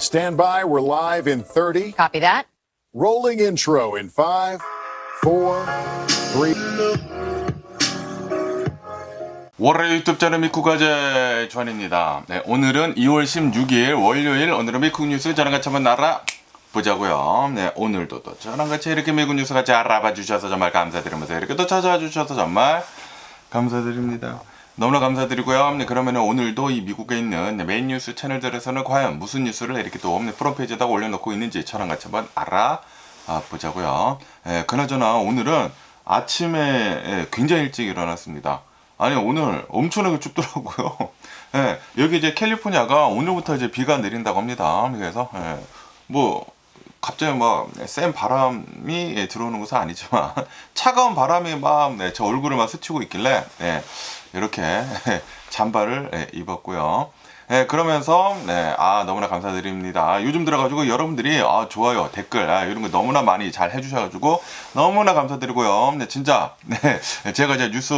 Stand by, we're live in 30. Copy that. Rolling intro in 5, 4, 3. 월요일 유튜브 채널 미쿠가제 주한입니다. 네, 오늘은 2월 16일 월요일, 오늘은 미국 뉴스 저랑 같이 한번 알아보자고요. 네, 오늘도 또 저랑 같이 이렇게 미국 뉴스 같이 알아봐 주셔서 정말 감사드리면서 이렇게 또 찾아와 주셔서 정말 감사드립니다. 너무나 감사드리고요. 네, 그러면 오늘도 이 미국에 있는 메인 뉴스 채널들에서는 과연 무슨 뉴스를 이렇게 또 프론페이지에다가 올려놓고 있는지 저랑 같이 한번 알아보자고요. 그나저나 오늘은 아침에 굉장히 일찍 일어났습니다. 아니, 오늘 엄청나게 춥더라고요. 여기 이제 캘리포니아가 오늘부터 이제 비가 내린다고 합니다. 그래서 뭐 갑자기 막 센 바람이 들어오는 것은 아니지만 차가운 바람이 막 제 얼굴을 막 스치고 있길래 이렇게 잠바를 입었고요. 그러면서 너무나 감사드립니다. 요즘 들어가지고 여러분들이 좋아요, 댓글 이런 거 너무나 많이 잘 해주셔가지고 너무나 감사드리고요. 진짜 제가 이제 뉴스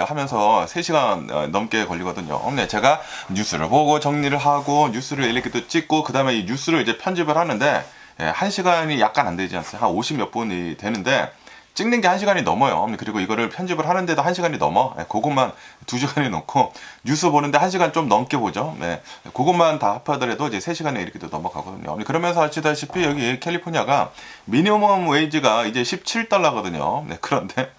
하면서 3시간 넘게 걸리거든요. 제가 뉴스를 보고 정리를 하고 뉴스를 이렇게 또 찍고 그 다음에 이 뉴스를 이제 편집을 하는데 1시간이 약간 안 되지 않습니까? 한 50 몇 분이 되는데 찍는 게 1시간이 넘어요. 그리고 이거를 편집을 하는데도 1시간이 넘어. 그것만 2시간이 넘고 뉴스 보는데 1시간 좀 넘게 보죠. 그것만 다 합하더라도 이제 3시간에 이렇게 또 넘어가거든요. 그러면서 아시다시피 여기 캘리포니아가 미니멈 웨이지가 이제 $17거든요. 그런데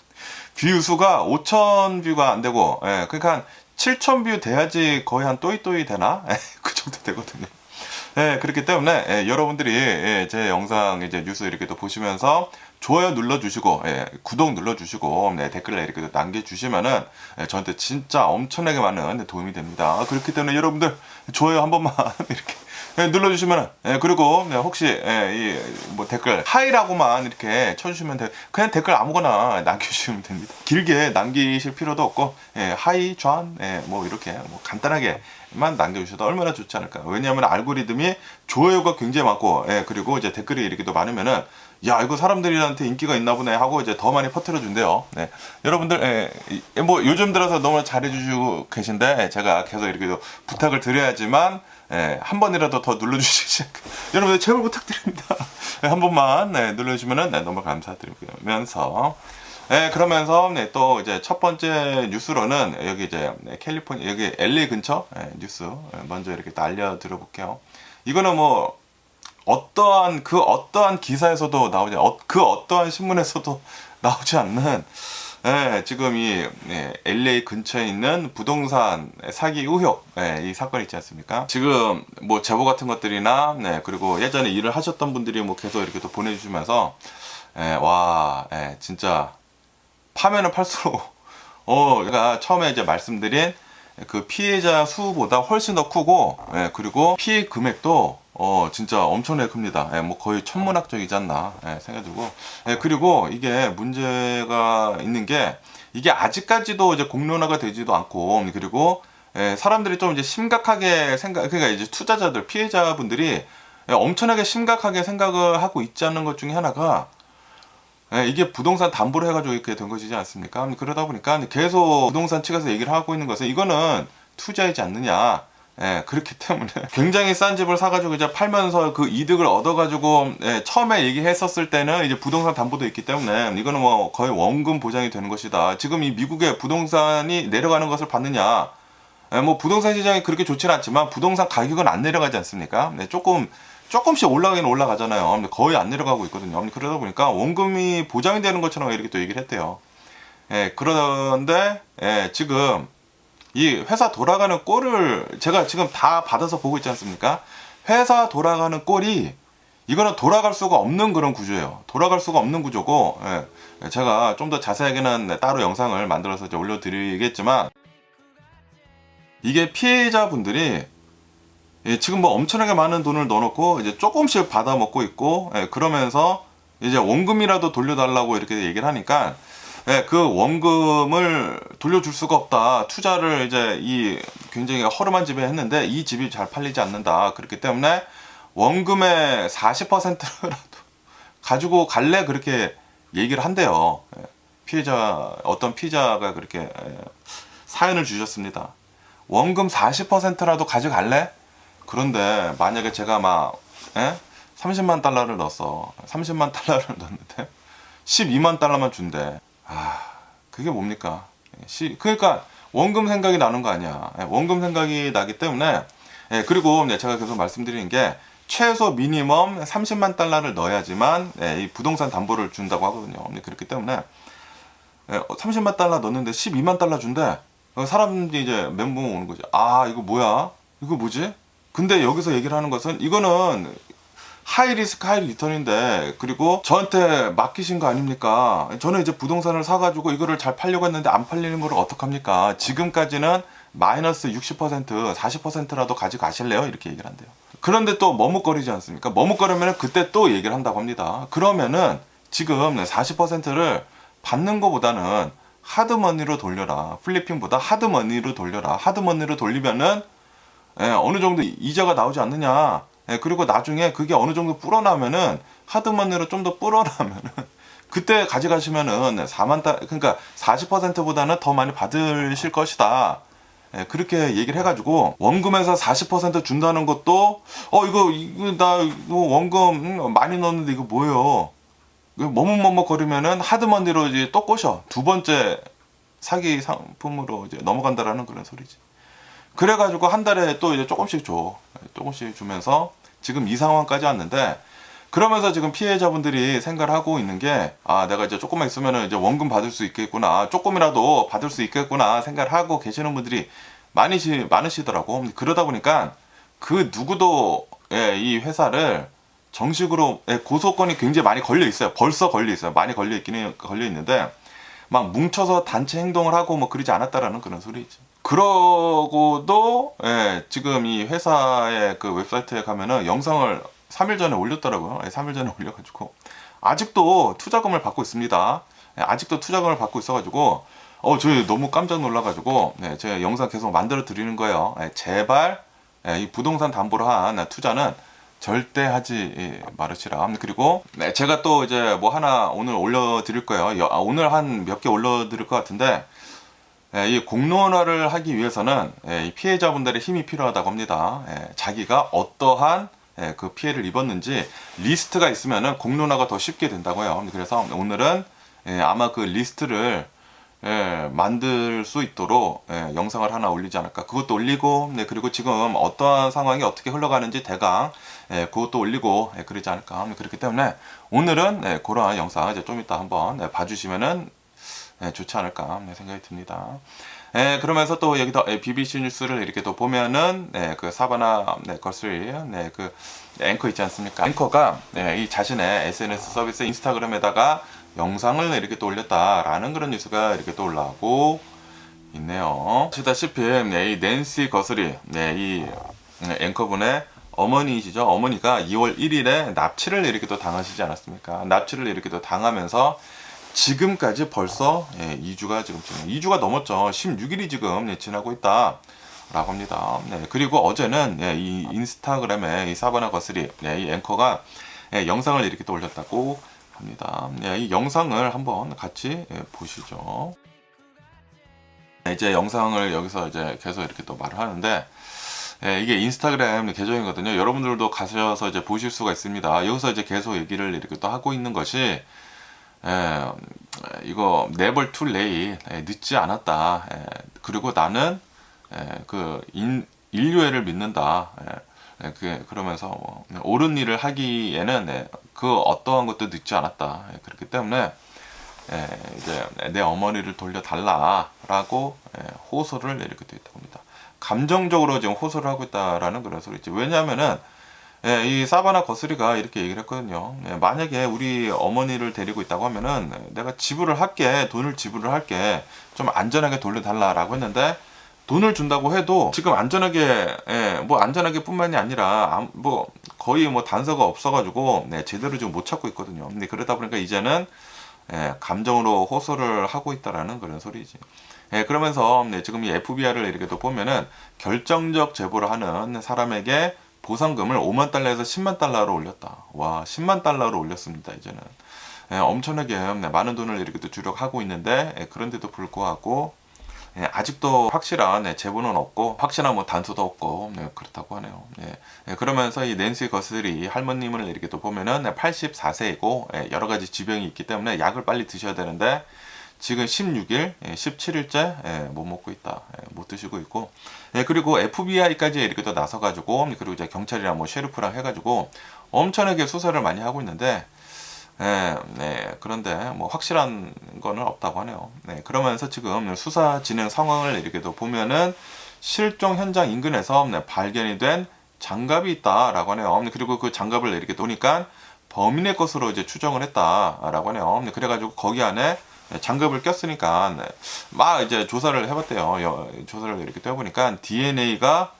뷰 수가 5,000 뷰가 안 되고 그러니까 한 7,000 뷰 돼야지 거의 한 또이또이 되나? 그 정도 되거든요. 그렇기 때문에 여러분들이 제 영상 이제 뉴스 이렇게 또 보시면서 좋아요 눌러주시고 구독 눌러주시고 댓글을 이렇게 남겨주시면은 저한테 진짜 엄청나게 많은 도움이 됩니다. 그렇기 때문에 여러분들 좋아요 한 번만 이렇게 눌러주시면은 그리고 혹시 뭐 댓글 하이라고만 이렇게 쳐주시면 돼요. 그냥 댓글 아무거나 남겨주시면 됩니다. 길게 남기실 필요도 없고 하이 존 뭐 이렇게 뭐 간단하게만 남겨주셔도 얼마나 좋지 않을까요? 왜냐하면 알고리즘이 좋아요가 굉장히 많고 그리고 이제 댓글이 이렇게 또 많으면은 야, 이거 사람들한테 인기가 있나 보네 하고 이제 더 많이 퍼뜨려 준대요. 여러분들 뭐 요즘 들어서 너무 잘해주시고 계신데 제가 계속 이렇게 부탁을 드려야지만 한 번이라도 더 눌러주시지 여러분들 제발 부탁드립니다. 한 번만 눌러주시면은 너무 감사드리면서 그러면서 또 이제 첫 번째 뉴스로는 여기 이제 캘리포니아 여기 LA 근처 뉴스 먼저 이렇게 또 알려드려 볼게요. 이거는 뭐 어떠한 기사에서도 나오지 그 어떠한 신문에서도 나오지 않는 지금 이 LA 근처에 있는 부동산 사기 의혹 이 사건 있지 않습니까? 지금 뭐 제보 같은 것들이나 그리고 예전에 일을 하셨던 분들이 뭐 계속 이렇게 또 보내주시면서 와 진짜 파면은 팔수록 제가 처음에 이제 말씀드린 그 피해자 수보다 훨씬 더 크고 그리고 피해 금액도 진짜 엄청나게 큽니다. 뭐 거의 천문학적이지 않나 생각이 들고 그리고 이게 문제가 있는 게 이게 아직까지도 이제 공론화가 되지도 않고 그리고 사람들이 좀 이제 심각하게 그러니까 이제 투자자들 피해자분들이 엄청나게 심각하게 생각을 하고 있지 않는 것 중에 하나가 이게 부동산 담보로 해가지고 이렇게 된 것이지 않습니까? 그러다 보니까 계속 부동산 측에서 얘기를 하고 있는 것은 이거는 투자이지 않느냐. 그렇기 때문에 굉장히 싼 집을 사가지고 이제 팔면서 그 이득을 얻어가지고 처음에 얘기했었을 때는 이제 부동산 담보도 있기 때문에 이거는 뭐 거의 원금 보장이 되는 것이다. 지금 이 미국의 부동산이 내려가는 것을 봤느냐? 뭐 부동산 시장이 그렇게 좋지는 않지만 부동산 가격은 안 내려가지 않습니까? 조금씩 올라가긴 올라가잖아요. 거의 안 내려가고 있거든요. 그러다 보니까 원금이 보장이 되는 것처럼 이렇게 또 얘기를 했대요. 그런데 지금 이 회사 돌아가는 꼴을 제가 지금 다 받아서 보고 있지 않습니까? 회사 돌아가는 꼴이 이거는 돌아갈 수가 없는 그런 구조예요. 돌아갈 수가 없는 구조고 제가 좀 더 자세하게는 따로 영상을 만들어서 이제 올려드리겠지만 이게 피해자분들이 지금 뭐 엄청나게 많은 돈을 넣어놓고 이제 조금씩 받아먹고 있고 그러면서 이제 원금이라도 돌려달라고 이렇게 얘기를 하니까 그 원금을 돌려줄 수가 없다. 투자를 이제 이 굉장히 허름한 집에 했는데 이 집이 잘 팔리지 않는다. 그렇기 때문에 원금의 40%라도 가지고 갈래 그렇게 얘기를 한대요. 어떤 피해자가 그렇게 사연을 주셨습니다. 원금 40%라도 가져갈래? 그런데 만약에 제가 막 예? 30만 달러를 넣었어. 30만 달러를 넣었는데 12만 달러만 준대. 아, 그게 뭡니까? 그러니까 원금 생각이 나는 거 아니야. 예, 원금 생각이 나기 때문에 예, 그리고 네, 제가 계속 말씀드리는 게 최소 미니멈 30만 달러를 넣어야지만 예, 이 부동산 담보를 준다고 하거든요. 그렇기 때문에 예, 30만 달러 넣었는데 12만 달러 준대. 사람들이 이제 멘붕 오는 거지. 아, 이거 뭐야? 이거 뭐지? 근데 여기서 얘기를 하는 것은 이거는 하이 리스크 하이 리턴인데, 그리고 저한테 맡기신 거 아닙니까? 저는 이제 부동산을 사가지고 이거를 잘 팔려고 했는데 안 팔리는 걸 어떡합니까? 지금까지는 마이너스 60% 40%라도 가져가실래요? 이렇게 얘기를 한대요. 그런데 또 머뭇거리지 않습니까? 머뭇거리면 그때 또 얘기를 한다고 합니다. 그러면은 지금 40%를 받는 것보다는 하드머니로 돌려라. 필리핀보다 하드머니로 돌려라. 하드머니로 돌리면은 예, 어느 정도 이자가 나오지 않느냐. 예, 그리고 나중에 그게 어느 정도 불어나면은 하드머니로 좀 더 불어나면은 그때 가져가시면은 4만 달, 그러니까 40%보다는 더 많이 받으실 것이다. 예, 그렇게 얘기를 해가지고 원금에서 40% 준다는 것도 이거 나 이거 원금 많이 넣었는데 이거 뭐예요? 머뭇머뭇거리면은 하드머니로 이제 또 꼬셔. 두 번째 사기 상품으로 이제 넘어간다라는 그런 소리지. 그래가지고 한 달에 또 이제 조금씩 줘. 조금씩 주면서 지금 이 상황까지 왔는데, 그러면서 지금 피해자분들이 생각을 하고 있는 게, 아, 내가 이제 조금만 있으면은 이제 원금 받을 수 있겠구나. 조금이라도 받을 수 있겠구나 생각을 하고 계시는 분들이 많으시더라고. 그러다 보니까 그 누구도 예, 이 회사를 정식으로 예, 고소권이 굉장히 많이 걸려 있어요. 벌써 걸려 있어요. 많이 걸려 있기는 걸려 있는데 막 뭉쳐서 단체 행동을 하고 뭐 그러지 않았다라는 그런 소리지. 그러고도 예, 지금 이 회사의 그 웹사이트에 가면은 영상을 3일 전에 올렸더라고요. 예, 3일 전에 올려가지고 아직도 투자금을 받고 있습니다. 예, 아직도 투자금을 받고 있어가지고 저 너무 깜짝 놀라가지고 네, 제가 영상 계속 만들어 드리는 거예요. 예, 제발 이 부동산 담보로 한 투자는 절대 하지 말으시라. 그리고 네, 제가 또 이제 뭐 하나 오늘 올려드릴 거예요. 오늘 한 몇 개 올려드릴 것 같은데 이 공론화를 하기 위해서는 이 피해자분들의 힘이 필요하다고 합니다. 자기가 어떠한 그 피해를 입었는지 리스트가 있으면 공론화가 더 쉽게 된다고요. 그래서 오늘은 아마 그 리스트를 만들 수 있도록 영상을 하나 올리지 않을까. 그것도 올리고 그리고 지금 어떠한 상황이 어떻게 흘러가는지 대강 그것도 올리고 그러지 않을까. 그렇기 때문에 오늘은 그러한 영상 이제 좀 이따 한번 봐주시면은 좋지 않을까 생각이 듭니다. 그러면서 또 여기서 BBC 뉴스를 이렇게 또 보면은 그 사바나 거스리 그 앵커 있지 않습니까? 앵커가 이 자신의 SNS 서비스 인스타그램에다가 영상을 이렇게 또 올렸다라는 그런 뉴스가 이렇게 또 올라오고 있네요. 아시다시피 이 낸시 거스리 이 앵커분의 어머니시죠. 어머니가 2월 1일에 납치를 이렇게 또 당하시지 않았습니까? 납치를 이렇게 또 당하면서 지금까지 벌써 2주가 지금 2주가 넘었죠. 16일이 지금 지나고 있다 라고 합니다. 그리고 어제는 이 인스타그램에 이 사바나 거스리 이 앵커가 영상을 이렇게 또 올렸다고 합니다. 이 영상을 한번 같이 보시죠. 이제 영상을 여기서 이제 계속 이렇게 또 말을 하는데 이게 인스타그램 계정이거든요. 여러분들도 가셔서 이제 보실 수가 있습니다. 여기서 이제 계속 얘기를 이렇게 또 하고 있는 것이 이거 never too late 늦지 않았다. 그리고 나는 그 인류애를 믿는다. 그러면서 옳은 일을 하기에는 그 어떠한 것도 늦지 않았다. 그렇기 때문에 이제 내 어머니를 돌려달라라고 호소를 이렇게 되어 있다고 합니다. 감정적으로 지금 호소를 하고 있다라는 그런 소리지. 왜냐하면은 이 사바나 거스리가 이렇게 얘기를 했거든요. 만약에 우리 어머니를 데리고 있다고 하면은 내가 지불을 할게, 돈을 지불을 할게, 좀 안전하게 돌려달라라고 했는데 돈을 준다고 해도 지금 안전하게 뭐 안전하게 뿐만이 아니라 뭐 거의 뭐 단서가 없어가지고 제대로 지금 못 찾고 있거든요. 근데 그러다 보니까 이제는 감정으로 호소를 하고 있다라는 그런 소리지. 그러면서 지금 이 FBI를 이렇게 또 보면은 결정적 제보를 하는 사람에게 보상금을 5만 달러에서 10만 달러로 올렸다. 와, 10만 달러로 올렸습니다. 이제는 엄청나게 많은 돈을 이렇게 또 주력하고 있는데 그런데도 불구하고 아직도 확실한 제보는 없고 확실한 뭐 단서도 없고 그렇다고 하네요. 그러면서 이 낸시 거슬이 할머님을 이렇게 또 보면은 84세이고 여러 가지 지병이 있기 때문에 약을 빨리 드셔야 되는데 지금 16일, 17일째 못 먹고 있다. 못 드시고 있고. 그리고 FBI까지 이렇게 또 나서가지고, 그리고 이제 경찰이랑 뭐 셰리프랑 해가지고 엄청나게 수사를 많이 하고 있는데, 그런데 뭐 확실한 거는 없다고 하네요. 그러면서 지금 수사 진행 상황을 이렇게 또 보면은 실종 현장 인근에서 발견이 된 장갑이 있다라고 하네요. 그리고 그 장갑을 이렇게 보니까 범인의 것으로 이제 추정을 했다라고 하네요. 그래가지고 거기 안에 장갑을 꼈으니까 막 이제 조사를 해봤대요. 조사를 이렇게 해보니까 DNA가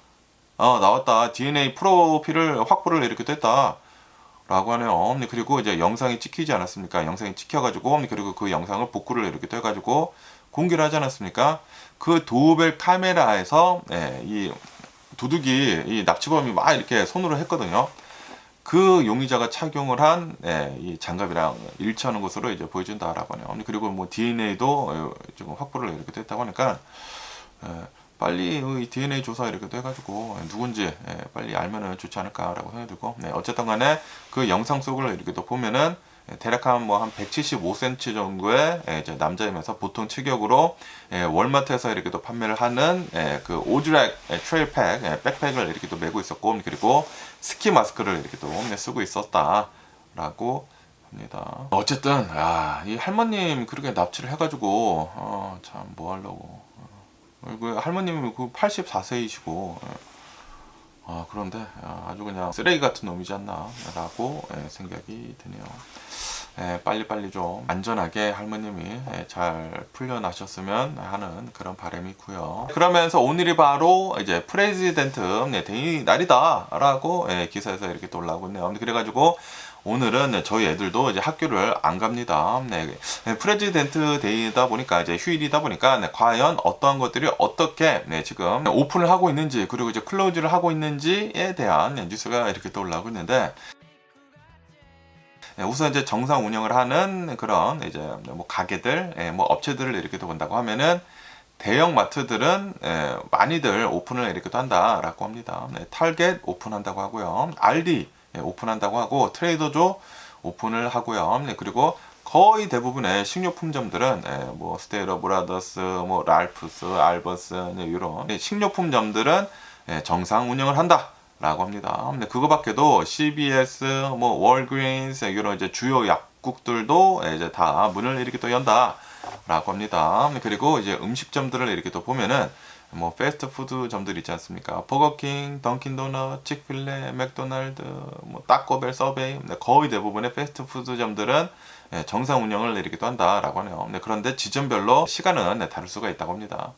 나왔다. DNA 프로필을 확보를 이렇게 됐다. 라고 하네요. 그리고 이제 영상이 찍히지 않았습니까? 영상이 찍혀가지고 그리고 그 영상을 복구를 이렇게 해가지고 공개를 하지 않았습니까? 그 도어벨 카메라에서 이 도둑이 이 납치범이 막 이렇게 손으로 했거든요. 그 용의자가 착용을 한 이 장갑이랑 일치하는 것으로 이제 보여준다라고 하네요. 그리고 뭐 DNA도 지금 확보를 이렇게 됐다고 하니까 빨리 이 DNA 조사 이렇게 해가지고 누군지 빨리 알면은 좋지 않을까라고 생각이 들고 어쨌든 간에 그 영상 속을 이렇게 또 보면은 대략 한 175cm 정도의 이제 남자이면서 보통 체격으로 월마트에서 이렇게 또 판매를 하는 그 오즈렉 트레일팩 백팩을 이렇게 또 메고 있었고 그리고 스키 마스크를 이렇게 또 쓰고 있었다라고 합니다. 어쨌든 이 할머님 그렇게 납치를 해가지고 참 뭐 하려고 그 할머님이 그 84세이시고 그런데 아주 그냥 쓰레기 같은 놈이지 않나 라고 생각이 드네요. 빨리빨리 좀 안전하게 할머님이 잘 풀려나셨으면 하는 그런 바람이 있고요. 그러면서 오늘이 바로 이제 프레지던트 데이 날이다 라고 기사에서 이렇게 또 올라오고 있네요. 그래가지고 오늘은 저희 애들도 이제 학교를 안 갑니다. 프레지던트 데이다 보니까 이제 휴일이다 보니까 과연 어떠한 것들이 어떻게 지금 오픈을 하고 있는지 그리고 이제 클로즈를 하고 있는지에 대한 뉴스가 이렇게 또 올라오고 있는데 우선 이제 정상 운영을 하는 그런 이제 뭐 가게들, 뭐 업체들을 이렇게 또 본다고 하면은 대형 마트들은 많이들 오픈을 이렇게 또 한다라고 합니다. 타겟 오픈한다고 하고요. 알디 오픈한다고 하고 트레이더조 오픈을 하고요. 그리고 거의 대부분의 식료품점들은 뭐 스테이러 브라더스, 뭐 랄프스, 알버스 이런 식료품점들은 정상 운영을 한다라고 합니다. 근데 그거밖에도 CVS, 뭐 월그린스 이런 이제 주요 약국들도 이제 다 문을 이렇게 또 연다라고 합니다. 그리고 이제 음식점들을 이렇게 또 보면은 뭐 패스트푸드점들 있지 않습니까? 버거킹, 던킨도넛, 치크필레, 맥도날드, 뭐 타코벨, 서베이 거의 대부분의 패스트푸드점들은 정상 운영을 이렇게 또 한다라고 하네요. 그런데 지점별로 시간은 다를 수가 있다고 합니다.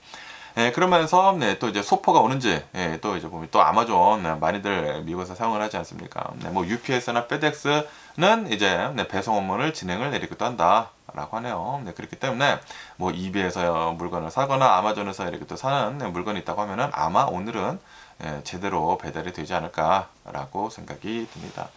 그러면서 또 이제 소포가 오는지 또 이제 보면 또 아마존 많이들 미국에서 사용을 하지 않습니까? 뭐 UPS나 페덱스는 이제 배송 업무를 진행을 이렇게 또 한다라고 하네요. 그렇기 때문에 뭐 이베이에서 물건을 사거나 아마존에서 이렇게 또 사는 물건이 있다고 하면은 아마 오늘은 제대로 배달이 되지 않을까라고 생각이 듭니다.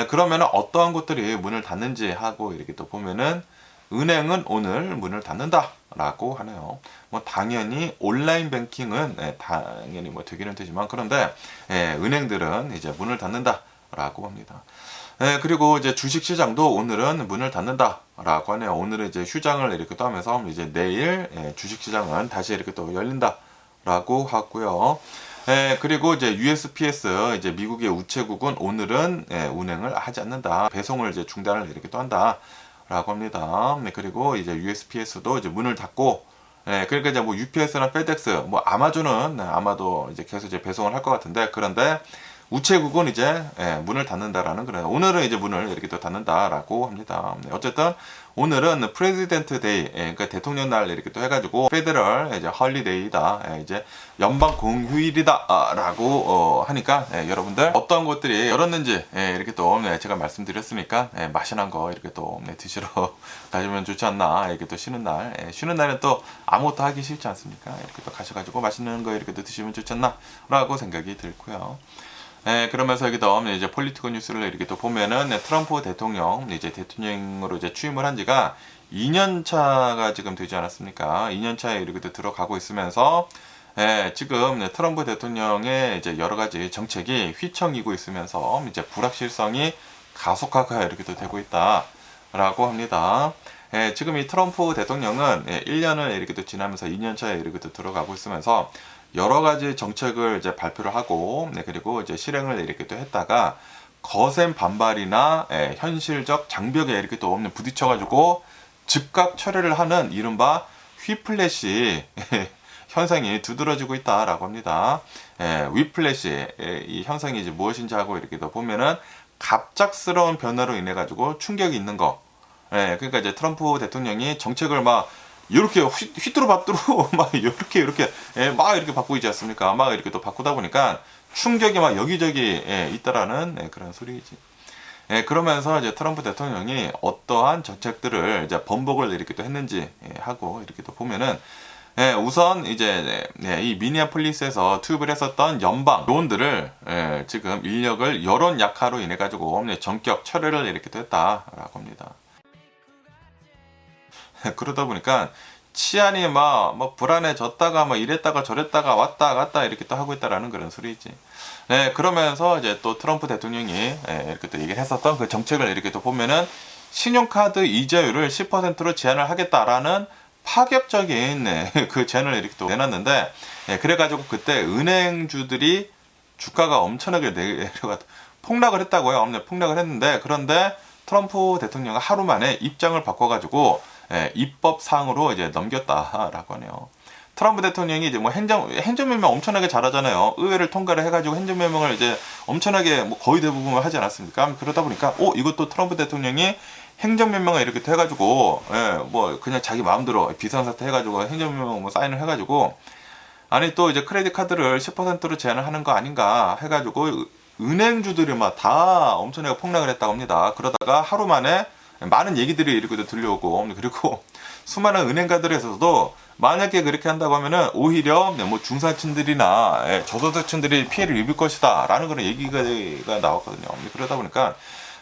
그러면 어떠한 곳들이 문을 닫는지 하고 이렇게 또 보면은 은행은 오늘 문을 닫는다라고 하네요. 뭐 당연히 온라인 뱅킹은 당연히 뭐 되기는 되지만 그런데 은행들은 이제 문을 닫는다라고 합니다. 그리고 이제 주식 시장도 오늘은 문을 닫는다라고 하네요. 오늘은 이제 휴장을 이렇게 또 하면서 이제 내일 주식 시장은 다시 이렇게 또 열린다라고 하고요. 그리고 이제 USPS 이제 미국의 우체국은 오늘은 운행을 하지 않는다. 배송을 이제 중단을 이렇게 또 한다. 라고 합니다. 그리고 이제 USPS도 이제 문을 닫고, 그러니까 이제 뭐 UPS나 페덱스, 뭐 아마존은 아마도 이제 계속 이제 배송을 할 것 같은데, 그런데 우체국은 이제 문을 닫는다라는 그런 오늘은 이제 문을 이렇게 또 닫는다라고 합니다. 어쨌든 오늘은 프레지던트 데이, 그러니까 대통령 날 이렇게 또 해가지고 페더럴 이제 헐리데이다, 이제 연방 공휴일이다라고 하니까 여러분들 어떤 것들이 열었는지 이렇게 또 제가 말씀드렸으니까 맛있는 거 이렇게 또 드시러 가시면 좋지 않나. 이렇게 또 쉬는 날은 또 아무것도 하기 싫지 않습니까? 이렇게 또 가셔가지고 맛있는 거 이렇게 또 드시면 좋지 않나라고 생각이 들고요. 그러면서 여기도 이제 폴리티컬 뉴스를 이렇게 또 보면은 트럼프 대통령 이제 대통령으로 이제 취임을 한 지가 2년 차가 지금 되지 않았습니까? 2년 차에 이렇게 또 들어가고 있으면서 지금 트럼프 대통령의 이제 여러 가지 정책이 휘청이고 있으면서 이제 불확실성이 가속화가 이렇게 또 되고 있다라고 합니다. 지금 이 트럼프 대통령은 1년을 이렇게 또 지나면서 2년 차에 이렇게 또 들어가고 있으면서 여러 가지 정책을 이제 발표를 하고 그리고 이제 실행을 이렇게 또 했다가 거센 반발이나 현실적 장벽에 이렇게 또 부딪혀가지고 즉각 철회를 하는 이른바 휘플래시 현상이 두드러지고 있다라고 합니다. 위플래시 이 현상이 이제 무엇인지 하고 이렇게 또 보면은 갑작스러운 변화로 인해 가지고 충격이 있는 거. 그러니까 이제 트럼프 대통령이 정책을 막 이렇게 휘뚜루마뚜루 막 이렇게 막 이렇게 바꾸고 있지 않습니까? 막 이렇게 또 바꾸다 보니까 충격이 막 여기저기 있다라는 그런 소리이지. 그러면서 이제 트럼프 대통령이 어떠한 정책들을 이제 번복을 이렇게 또 했는지 하고 이렇게 또 보면은 우선 이제 이 미니애폴리스에서 투입을 했었던 연방 요원들을 지금 인력을 여론 약화로 인해 가지고 전격 철회를 이렇게 또 했다라고 합니다. 그러다 보니까 치안이 막 뭐 불안해졌다가 뭐 이랬다가 저랬다가 왔다 갔다 이렇게 또 하고 있다라는 그런 소리지. 그러면서 이제 또 트럼프 대통령이 이렇게 또 얘기를 했었던 그 정책을 이렇게 또 보면은 신용카드 이자율을 10%로 제한을 하겠다라는 파격적인 그 제안을 이렇게 또 내놨는데 그래가지고 그때 은행주들이 주가가 엄청나게 내려가 폭락을 했다고요. 폭락을 했는데 그런데 트럼프 대통령이 하루 만에 입장을 바꿔가지고 입법 사항으로 이제 넘겼다라고 하네요. 트럼프 대통령이 이제 뭐 행정명령 엄청나게 잘하잖아요. 의회를 통과를 해가지고 행정명령을 이제 엄청나게 뭐 거의 대부분을 하지 않았습니까? 그러다 보니까 이것도 트럼프 대통령이 행정명령을 이렇게 해가지고 뭐 그냥 자기 마음대로 비상사태 해가지고 행정명령 뭐 사인을 해가지고 아니 또 이제 크레딧 카드를 10%로 제한을 하는 거 아닌가 해가지고 은행주들이 막 다 엄청나게 폭락을 했다고 합니다. 그러다가 하루 만에 많은 얘기들이 이렇게 들려오고 그리고 수많은 은행가들에서도 만약에 그렇게 한다고 하면은 오히려 뭐 중산층들이나 저소득층들이 피해를 입을 것이다 라는 그런 얘기가 나왔거든요. 그러다 보니까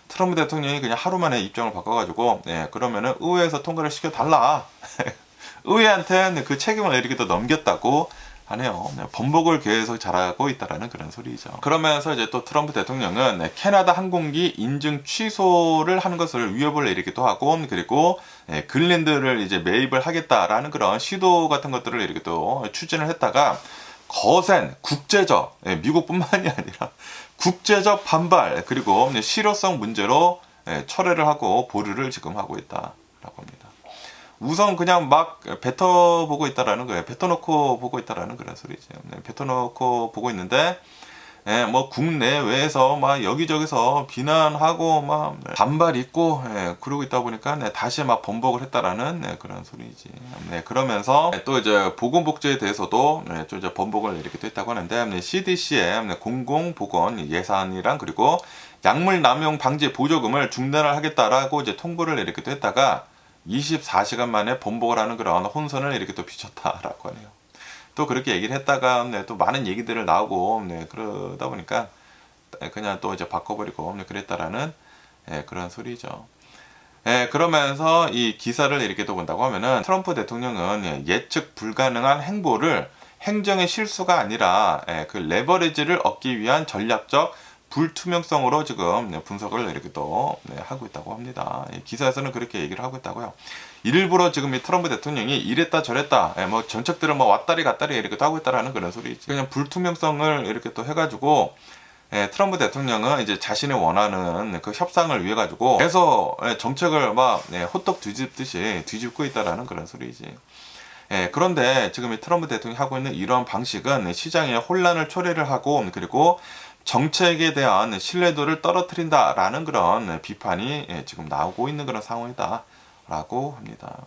트럼프 대통령이 그냥 하루 만에 입장을 바꿔가지고 그러면은 의회에서 통과를 시켜달라 의회한테 그 책임을 이렇게 또 넘겼다고 하네요. 번복을 계속 잘하고 있다라는 그런 소리죠. 그러면서 이제 또 트럼프 대통령은 캐나다 항공기 인증 취소를 하는 것을 위협을 이렇게 또 하고 그리고 그린랜드를 이제 매입을 하겠다라는 그런 시도 같은 것들을 이렇게 또 추진을 했다가 거센 국제적 미국뿐만이 아니라 국제적 반발 그리고 실효성 문제로 철회를 하고 보류를 지금 하고 있다라고 합니다. 우선 그냥 막 뱉어보고 있다라는 거예요. 뱉어놓고 보고 있다라는 그런 소리죠. 뱉어놓고 보고 있는데, 뭐 국내외에서 막 여기저기서 비난하고 막 반발 있고 그러고 있다 보니까 다시 막 번복을 했다라는 그런 소리지. 그러면서 또 이제 보건복지에 대해서도 좀 이제 번복을 이렇게 했다고 하는데 CDC의 공공보건 예산이랑 그리고 약물 남용 방지 보조금을 중단을 하겠다라고 이제 통보를 이렇게 또 했다가 24시간 만에 번복을 하는 그런 혼선을 이렇게 또 비쳤다라고 하네요. 또 그렇게 얘기를 했다가 또 많은 얘기들을 나오고 그러다 보니까 그냥 또 이제 바꿔버리고 그랬다라는 그런 소리죠. 그러면서 이 기사를 이렇게 또 본다고 하면은 트럼프 대통령은 예측 불가능한 행보를 행정의 실수가 아니라 그 레버리지를 얻기 위한 전략적 불투명성으로 지금 분석을 이렇게 또 하고 있다고 합니다. 기사에서는 그렇게 얘기를 하고 있다고요. 일부러 지금 이 트럼프 대통령이 이랬다 저랬다 뭐 정책들을 뭐 왔다리 갔다리 이렇게 또 하고 있다라는 그런 소리지. 그냥 불투명성을 이렇게 또 해가지고 트럼프 대통령은 이제 자신이 원하는 그 협상을 위해 가지고 계속 정책을 막 호떡 뒤집듯이 뒤집고 있다라는 그런 소리지. 그런데 지금 이 트럼프 대통령이 하고 있는 이러한 방식은 시장의 혼란을 초래를 하고 그리고 정책에 대한 신뢰도를 떨어뜨린다라는 그런 비판이 지금 나오고 있는 그런 상황이다라고 합니다.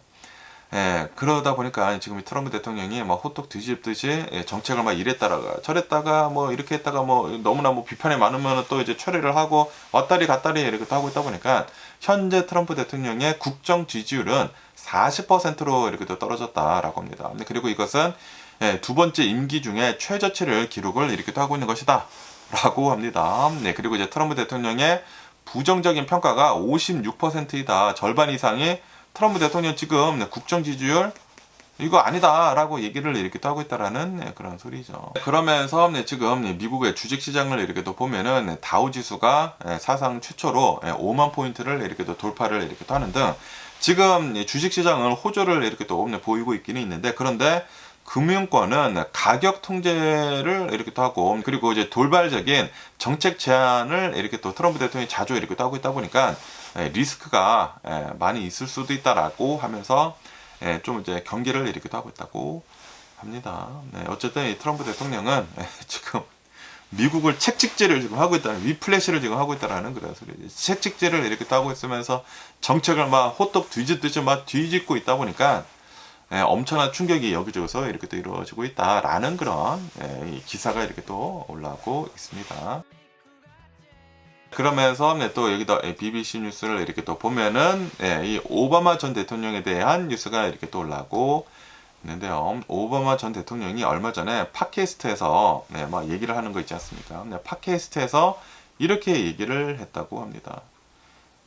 그러다 보니까 지금 이 트럼프 대통령이 막 호떡 뒤집듯이 정책을 막 이랬다가 저랬다가 뭐 이렇게 했다가 뭐 너무나 뭐 비판이 많으면 또 이제 처리를 하고 왔다리 갔다리 이렇게 또 하고 있다 보니까 현재 트럼프 대통령의 국정 지지율은 40%로 이렇게 또 떨어졌다라고 합니다. 그리고 이것은 두 번째 임기 중에 최저치를 기록을 이렇게 또 하고 있는 것이다. 라고 합니다. 그러니까 이 트럼프 대통령이 막 이렇게 막 휘둘러 놓고 막 이렇게 막 휘둘러 놓고 막 이렇게 막 라고 합니다. 네, 그리고 이제 트럼프 대통령의 부정적인 평가가 56%이다. 절반 이상이 트럼프 대통령 지금 국정 지지율 이거 아니다라고 얘기를 이렇게 또 하고 있다라는 그런 소리죠. 그러면서 지금 미국의 주식시장을 이렇게 또 보면은 다우 지수가 사상 최초로 5만 포인트를 이렇게 또 돌파를 이렇게 또 하는 등 지금 주식시장은 호조를 이렇게 또 보이고 있기는 있는데, 그런데 금융권은 가격 통제를 이렇게 또 하고, 그리고 이제 돌발적인 정책 제안을 이렇게 또 트럼프 대통령이 자주 이렇게 또 하고 있다 보니까 리스크가 많이 있을 수도 있다라고 하면서 좀 이제 경계를 이렇게 또 하고 있다고 합니다. 네, 어쨌든 이 트럼프 대통령은 지금 미국을 책찍질을 지금 하고 있다는, 위플래시를 지금 하고 있다라는 그런 소리. 책찍질을 이렇게 또 하고 있으면서 정책을 막 호떡 뒤집듯이 막 뒤집고 있다 보니까 엄청난 충격이 여기저기서 이렇게 또 이루어지고 있다라는 그런 이 기사가 이렇게 또 올라오고 있습니다. 그러면서 또 여기다 BBC 뉴스를 이렇게 또 보면은 이 오바마 전 대통령에 대한 뉴스가 이렇게 또 올라오고 있는데요. 오바마 전 대통령이 얼마 전에 팟캐스트에서 막 얘기를 하는 거 있지 않습니까? 팟캐스트에서 이렇게 얘기를 했다고 합니다.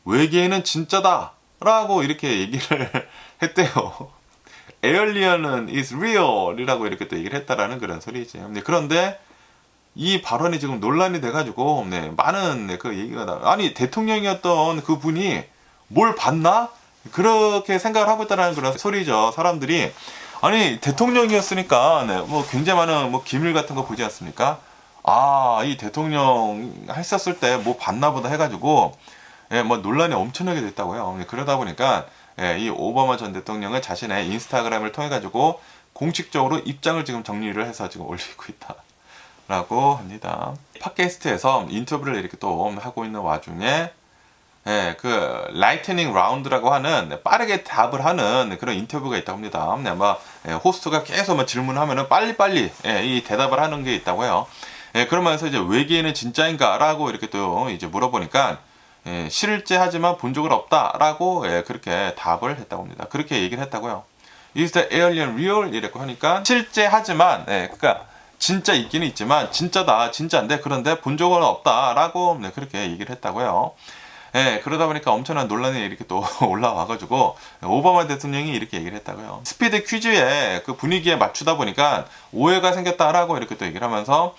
외계인은 진짜다! 라고 이렇게 얘기를 했대요. 에얼리언은 is real! 이라고 이렇게 또 얘기를 했다라는 그런 소리지. 그런데 이 발언이 지금 논란이 돼가지고 많은 그 얘기가 아니 대통령이었던 그 분이 뭘 봤나? 그렇게 생각을 하고 있다는 그런 소리죠. 사람들이 아니 대통령이었으니까 뭐 굉장히 많은 뭐 기밀 같은 거 보지 않습니까? 아, 이 대통령 했었을 때 뭐 봤나 보다 해가지고 뭐 논란이 엄청나게 됐다고요. 그러다 보니까 이 오바마 전 대통령은 자신의 인스타그램을 통해 가지고 공식적으로 입장을 지금 정리를 해서 지금 올리고 있다 라고 합니다. 팟캐스트에서 인터뷰를 이렇게 또 하고 있는 와중에 그 라이트닝 라운드라고 하는 빠르게 답을 하는 그런 인터뷰가 있다고 합니다. 아마 호스트가 계속 막 질문하면은 빨리빨리 이 대답을 하는 게 있다고요. 그러면서 이제 외계인은 진짜인가라고 이렇게 또 이제 물어보니까 실제 하지만 본 적은 없다라고 그렇게 답을 했다고 합니다. 그렇게 얘기를 했다고요. Is the alien real? 이랬고 하니까 실제 하지만 그러니까 진짜 있기는 있지만 진짜다 진짜인데 그런데 본 적은 없다라고 그렇게 얘기를 했다고요. 그러다 보니까 엄청난 논란이 이렇게 또 올라와가지고 오바마 대통령이 이렇게 얘기를 했다고요. 스피드 퀴즈의 그 분위기에 맞추다 보니까 오해가 생겼다라고 이렇게 또 얘기를 하면서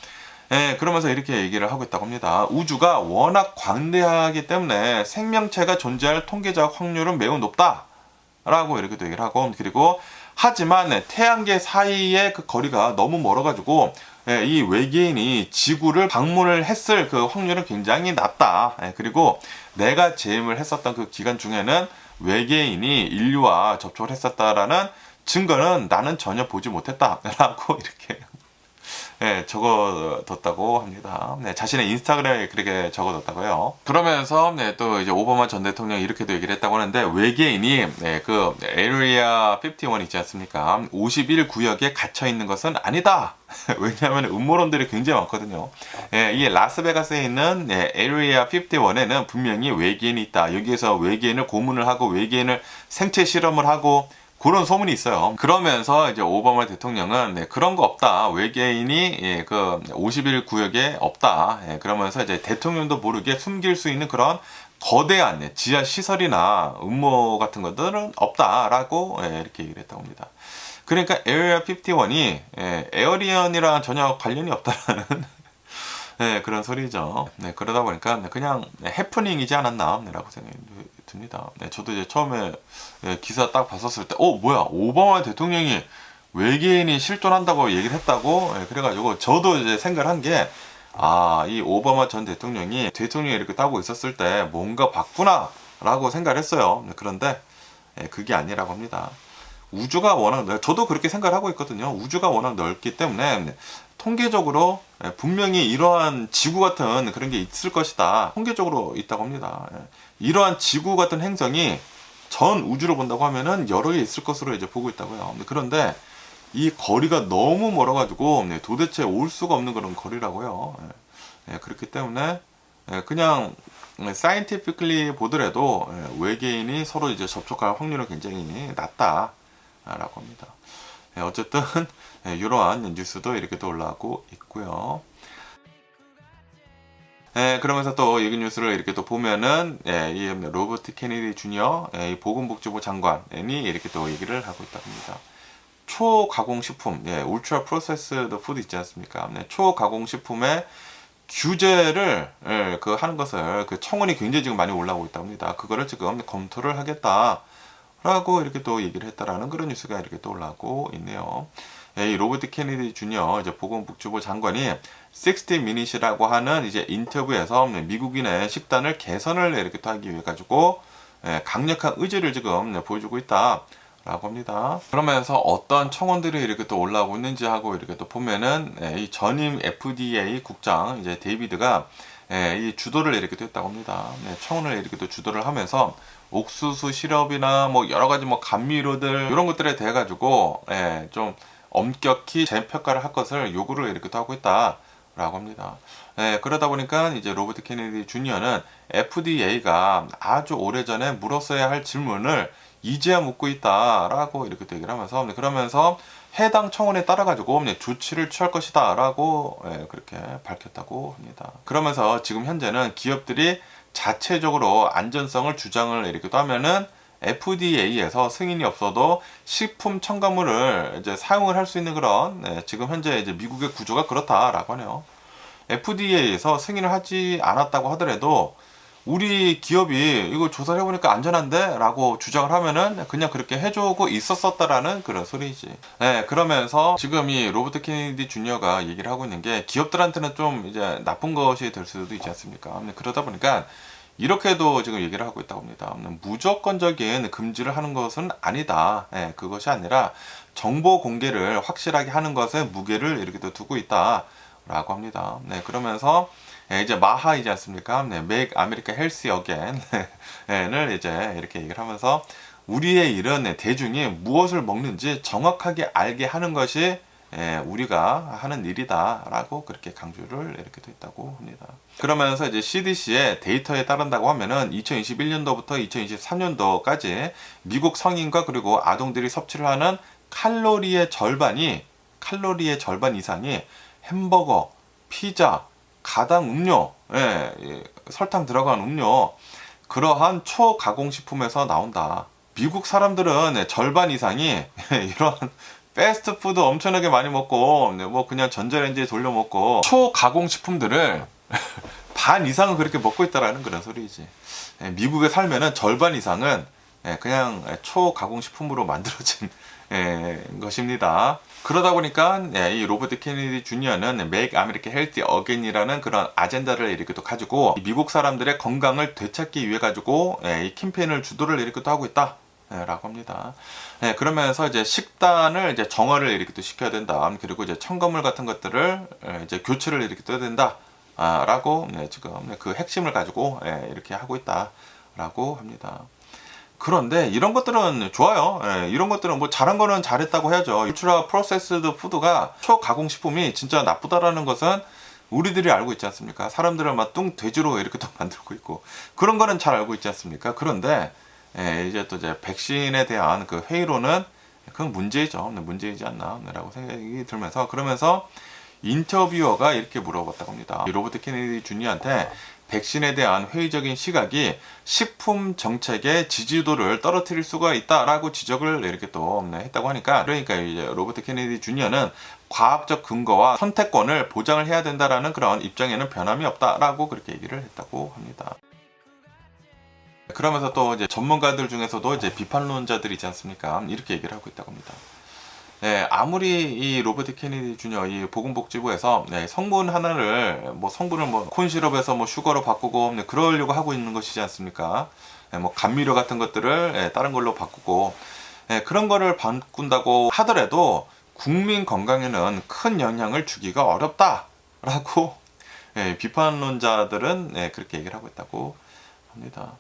그러면서 이렇게 얘기를 하고 있다고 합니다. 우주가 워낙 광대하기 때문에 생명체가 존재할 통계적 확률은 매우 높다라고 이렇게 또 얘기를 하고, 그리고 하지만 태양계 사이의 그 거리가 너무 멀어가지고 이 외계인이 지구를 방문을 했을 그 확률은 굉장히 낮다. 그리고 내가 재임을 했었던 그 기간 중에는 외계인이 인류와 접촉을 했었다라는 증거는 나는 전혀 보지 못했다라고 이렇게 적어뒀다고 합니다. 자신의 인스타그램에 그렇게 적어뒀다고요. 그러면서 또 이제 오바마 전 대통령이 이렇게도 얘기를 했다고 하는데, 외계인이 그 에리아 51 있지 않습니까? 51구역에 갇혀 있는 것은 아니다. 왜냐하면 음모론들이 굉장히 많거든요. 이 라스베가스에 있는 에리아 51에는 분명히 외계인이 있다. 여기에서 외계인을 고문을 하고 외계인을 생체 실험을 하고 그런 소문이 있어요. 그러면서 이제 오바마 대통령은 그런 거 없다. 외계인이 그 51구역에 없다. 그러면서 이제 대통령도 모르게 숨길 수 있는 그런 거대한 지하 시설이나 음모 같은 것들은 없다라고 이렇게 얘기를 했다고 합니다. 그러니까 에어리아 51이 에어리언이랑 전혀 관련이 없다라는 그런 소리죠. 그러다 보니까 그냥 해프닝이지 않았나라고 생각이 듭니다. 저도 이제 처음에 기사 딱 봤었을 때, 뭐야, 오바마 대통령이 외계인이 실존한다고 얘기를 했다고? 그래가지고 저도 이제 생각을 한 게, 이 오바마 전 대통령이 이렇게 따고 있었을 때 뭔가 봤구나 라고 생각을 했어요. 그런데 그게 아니라고 합니다. 우주가 워낙 저도 그렇게 생각을 하고 있거든요. 우주가 워낙 넓기 때문에 통계적으로 분명히 이러한 지구 같은 그런 게 있을 것이다. 통계적으로 있다고 합니다. 이러한 지구 같은 행성이 전 우주로 본다고 하면은 여러 개 있을 것으로 이제 보고 있다고요. 그런데 이 거리가 너무 멀어가지고 도대체 올 수가 없는 그런 거리라고요. 그렇기 때문에 그냥 사이언티피클리 보더라도 외계인이 서로 이제 접촉할 확률은 굉장히 낮다라고 합니다. 어쨌든 이러한 뉴스도 이렇게 또 올라오고 있고요. 그러면서 또 이 뉴스를 이렇게 또 보면은 이 로버트 케네디 주니어 이 보건복지부 장관이 이렇게 또 얘기를 하고 있다고 합니다. 초가공식품, 울트라 프로세스드 푸드 있지 않습니까? 초가공식품의 규제를 그 하는 것을 그 청원이 굉장히 지금 많이 올라오고 있다고 합니다. 그거를 지금 검토를 하겠다라고 이렇게 또 얘기를 했다라는 그런 뉴스가 이렇게 또 올라오고 있네요. 이 로버트 케네디 주니어 이제 보건복지부 장관이 60minutes라고 하는 이제 인터뷰에서 미국인의 식단을 개선을 이렇게 또 하기 위해 가지고 강력한 의지를 지금 보여주고 있다라고 합니다. 그러면서 어떤 청원들이 이렇게 또 올라오고 있는지 하고 이렇게 또 보면은 이 전임 FDA 국장 이제 데이비드가 이 주도를 이렇게 또 했다고 합니다. 청원을 이렇게 또 주도를 하면서 옥수수 시럽이나 뭐 여러 가지 뭐 감미료들 이런 것들에 대해 가지고 좀 엄격히 재평가를 할 것을 요구를 이렇게 또 하고 있다라고 합니다. 그러다 보니까 이제 로버트 케네디 주니어는 FDA가 아주 오래전에 물었어야 할 질문을 이제야 묻고 있다라고 이렇게 또 얘기를 하면서 그러면서 해당 청원에 따라 가지고 조치를 취할 것이다라고 그렇게 밝혔다고 합니다. 그러면서 지금 현재는 기업들이 자체적으로 안전성을 주장을 이렇게 또 하면은 FDA에서 승인이 없어도 식품 첨가물을 이제 사용을 할 수 있는 그런 지금 현재 이제 미국의 구조가 그렇다라고 하네요. FDA에서 승인을 하지 않았다고 하더라도 우리 기업이 이거 조사를 해보니까 안전한데? 라고 주장을 하면은 그냥 그렇게 해주고 있었었다라는 그런 소리지. 그러면서 지금 이 로버트 케네디 주니어가 얘기를 하고 있는 게 기업들한테는 좀 이제 나쁜 것이 될 수도 있지 않습니까? 그러다 보니까 이렇게도 지금 얘기를 하고 있다고 합니다. 무조건적인 금지를 하는 것은 아니다. 그것이 아니라 정보 공개를 확실하게 하는 것에 무게를 이렇게 또 두고 있다라고 합니다. 그러면서 이제 마하이지 않습니까? Make America Healthy Again을 이제 이렇게 얘기를 하면서 우리의 일은 대중이 무엇을 먹는지 정확하게 알게 하는 것이 우리가 하는 일이다라고 그렇게 강조를 이렇게 돼 있다고 합니다. 그러면서 이제 CDC의 데이터에 따른다고 하면은 2021년도부터 2023년도까지 미국 성인과 그리고 아동들이 섭취를 하는 칼로리의 절반 이상이 햄버거, 피자, 가당 음료, 설탕 들어간 음료, 그러한 초가공식품에서 나온다. 미국 사람들은 절반 이상이 이런 패스트푸드 엄청나게 많이 먹고 뭐 그냥 전자레인지에 돌려 먹고 초가공식품들을 반 이상은 그렇게 먹고 있다라는 그런 소리지. 미국에 살면은 절반 이상은 그냥 초가공식품으로 만들어진 것입니다. 그러다 보니까 이 로버트 케네디 주니어는 Make America Healthy Again이라는 그런 아젠다를 이렇게 또 가지고 미국 사람들의 건강을 되찾기 위해 가지고 이 캠페인을 주도를 이렇게 또 하고 있다. 라고 합니다. 그러면서 이제 식단을 이제 정화를 이렇게 또 시켜야 된다. 그리고 이제 첨가물 같은 것들을 이제 교체를 이렇게 떠야 된다. 라고 지금 그 핵심을 가지고 이렇게 하고 있다라고 합니다. 그런데 이런 것들은 좋아요. 이런 것들은 뭐 잘한 거는 잘했다고 해야죠. 울트라 프로세스드 푸드가 초가공식품이 진짜 나쁘다라는 것은 우리들이 알고 있지 않습니까? 사람들을 막 뚱돼지로 이렇게 또 만들고 있고 그런 거는 잘 알고 있지 않습니까? 그런데 이제 또 이제 백신에 대한 그 회의론은 그건 문제이죠. 문제이지 않나라고 생각이 들면서 그러면서 인터뷰어가 이렇게 물어봤다고 합니다. 로버트 케네디 주니어한테 백신에 대한 회의적인 시각이 식품 정책의 지지도를 떨어뜨릴 수가 있다라고 지적을 이렇게 또 했다고 하니까 그러니까 이제 로버트 케네디 주니어는 과학적 근거와 선택권을 보장을 해야 된다라는 그런 입장에는 변함이 없다라고 그렇게 얘기를 했다고 합니다. 그러면서 또 이제 전문가들 중에서도 이제 비판론자들이 있지 않습니까? 이렇게 얘기를 하고 있다고 합니다. 아무리 이 로버트 케네디 주니어 이 보건복지부에서 성분 하나를 뭐 성분을 뭐 콘시럽에서 뭐 슈거로 바꾸고 그러려고 하고 있는 것이지 않습니까? 뭐 감미료 같은 것들을 다른 걸로 바꾸고 그런 거를 바꾼다고 하더라도 국민 건강에는 큰 영향을 주기가 어렵다라고 비판론자들은 그렇게 얘기를 하고 있다고 합니다.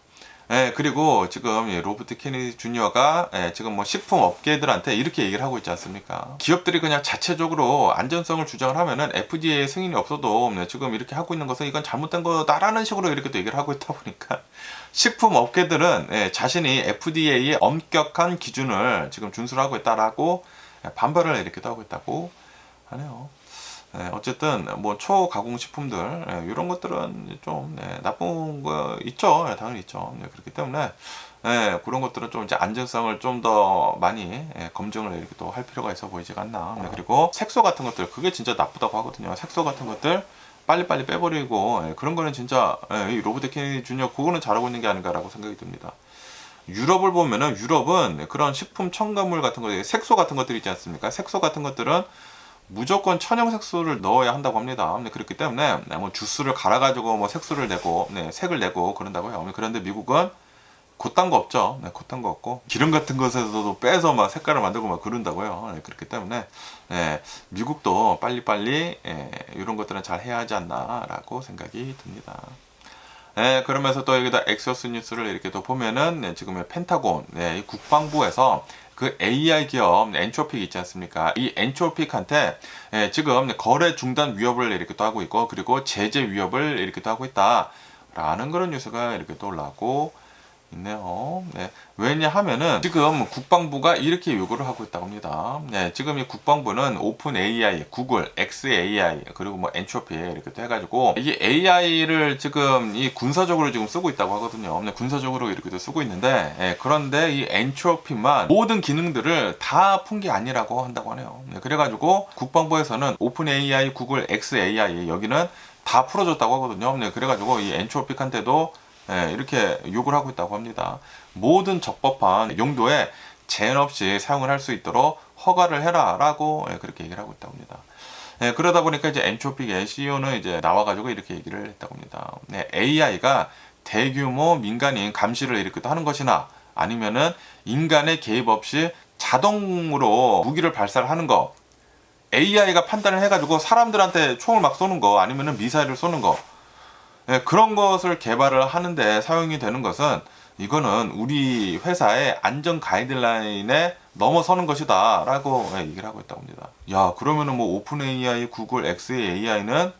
그리고 지금 로버트 케네디 주니어가 지금 뭐 식품 업계들한테 이렇게 얘기를 하고 있지 않습니까? 기업들이 그냥 자체적으로 안전성을 주장을 하면은 FDA 승인이 없어도 지금 이렇게 하고 있는 것은 이건 잘못된 거다라는 식으로 이렇게 또 얘기를 하고 있다 보니까 식품 업계들은 자신이 FDA의 엄격한 기준을 지금 준수를 하고 있다라고 반발을 이렇게 또 하고 있다고 하네요. 어쨌든 뭐 초가공 식품들 이런 것들은 좀 나쁜 거 있죠. 당연히 있죠. 그렇기 때문에 그런 것들은 좀 이제 안전성을 좀 더 많이 검증을 이렇게 또 할 필요가 있어 보이지가 않나. 그리고 색소 같은 것들 그게 진짜 나쁘다고 하거든요. 색소 같은 것들 빨리빨리 빼버리고 그런 거는 진짜 이 로버트 케네디 주니어 그거는 잘하고 있는 게 아닌가라고 생각이 듭니다. 유럽을 보면은 유럽은 그런 식품 첨가물 같은 거 색소 같은 것들 있지 않습니까? 색소 같은 것들은 무조건 천연 색소를 넣어야 한다고 합니다. 그렇기 때문에 뭐 주스를 갈아가지고 뭐 색소를 내고 색을 내고 그런다고요. 그런데 미국은 그딴 거 없죠. 그딴 거 없고 기름 같은 것에서도 빼서 막 색깔을 만들고 막 그런다고요. 그렇기 때문에 미국도 빨리빨리 이런 것들은 잘 해야 하지 않나라고 생각이 듭니다. 그러면서 또 여기다 엑소스 뉴스를 이렇게 또 보면은 지금의 펜타곤, 이 국방부에서 그 AI 기업 엔트로픽 있지 않습니까? 이 엔트로픽한테 지금 거래 중단 위협을 이렇게 또 하고 있고 그리고 제재 위협을 이렇게 또 하고 있다라는 그런 뉴스가 이렇게 또 올라오고 있네요. 왜냐하면은 지금 국방부가 이렇게 요구를 하고 있다고 합니다. 지금 이 국방부는 오픈 AI, 구글, XAI 그리고 뭐 엔트로피 이렇게 또 해가지고 이 AI를 지금 이 군사적으로 지금 쓰고 있다고 하거든요. 군사적으로 이렇게 또 쓰고 있는데 그런데 이 엔트로피만 모든 기능들을 다 푼 게 아니라고 한다고 하네요. 그래가지고 국방부에서는 오픈 AI, 구글, XAI 여기는 다 풀어줬다고 하거든요. 그래가지고 이 엔트로픽한테도 이렇게 요구를 하고 있다고 합니다. 모든 적법한 용도에 제한 없이 사용을 할 수 있도록 허가를 해라 라고 그렇게 얘기를 하고 있다고 합니다. 그러다 보니까 이제 엔트로픽의 CEO는 이제 나와가지고 이렇게 얘기를 했다고 합니다. AI가 대규모 민간인 감시를 이렇게 또 하는 것이나 아니면은 인간의 개입 없이 자동으로 무기를 발사를 하는 거 AI가 판단을 해가지고 사람들한테 총을 막 쏘는 거 아니면은 미사일을 쏘는 거 그런 것을 개발을 하는데 사용이 되는 것은 이거는 우리 회사의 안전 가이드라인에 넘어서는 것이다 라고 얘기를 하고 있다고 합니다. 야 그러면은 뭐 오픈 AI, 구글, XAI는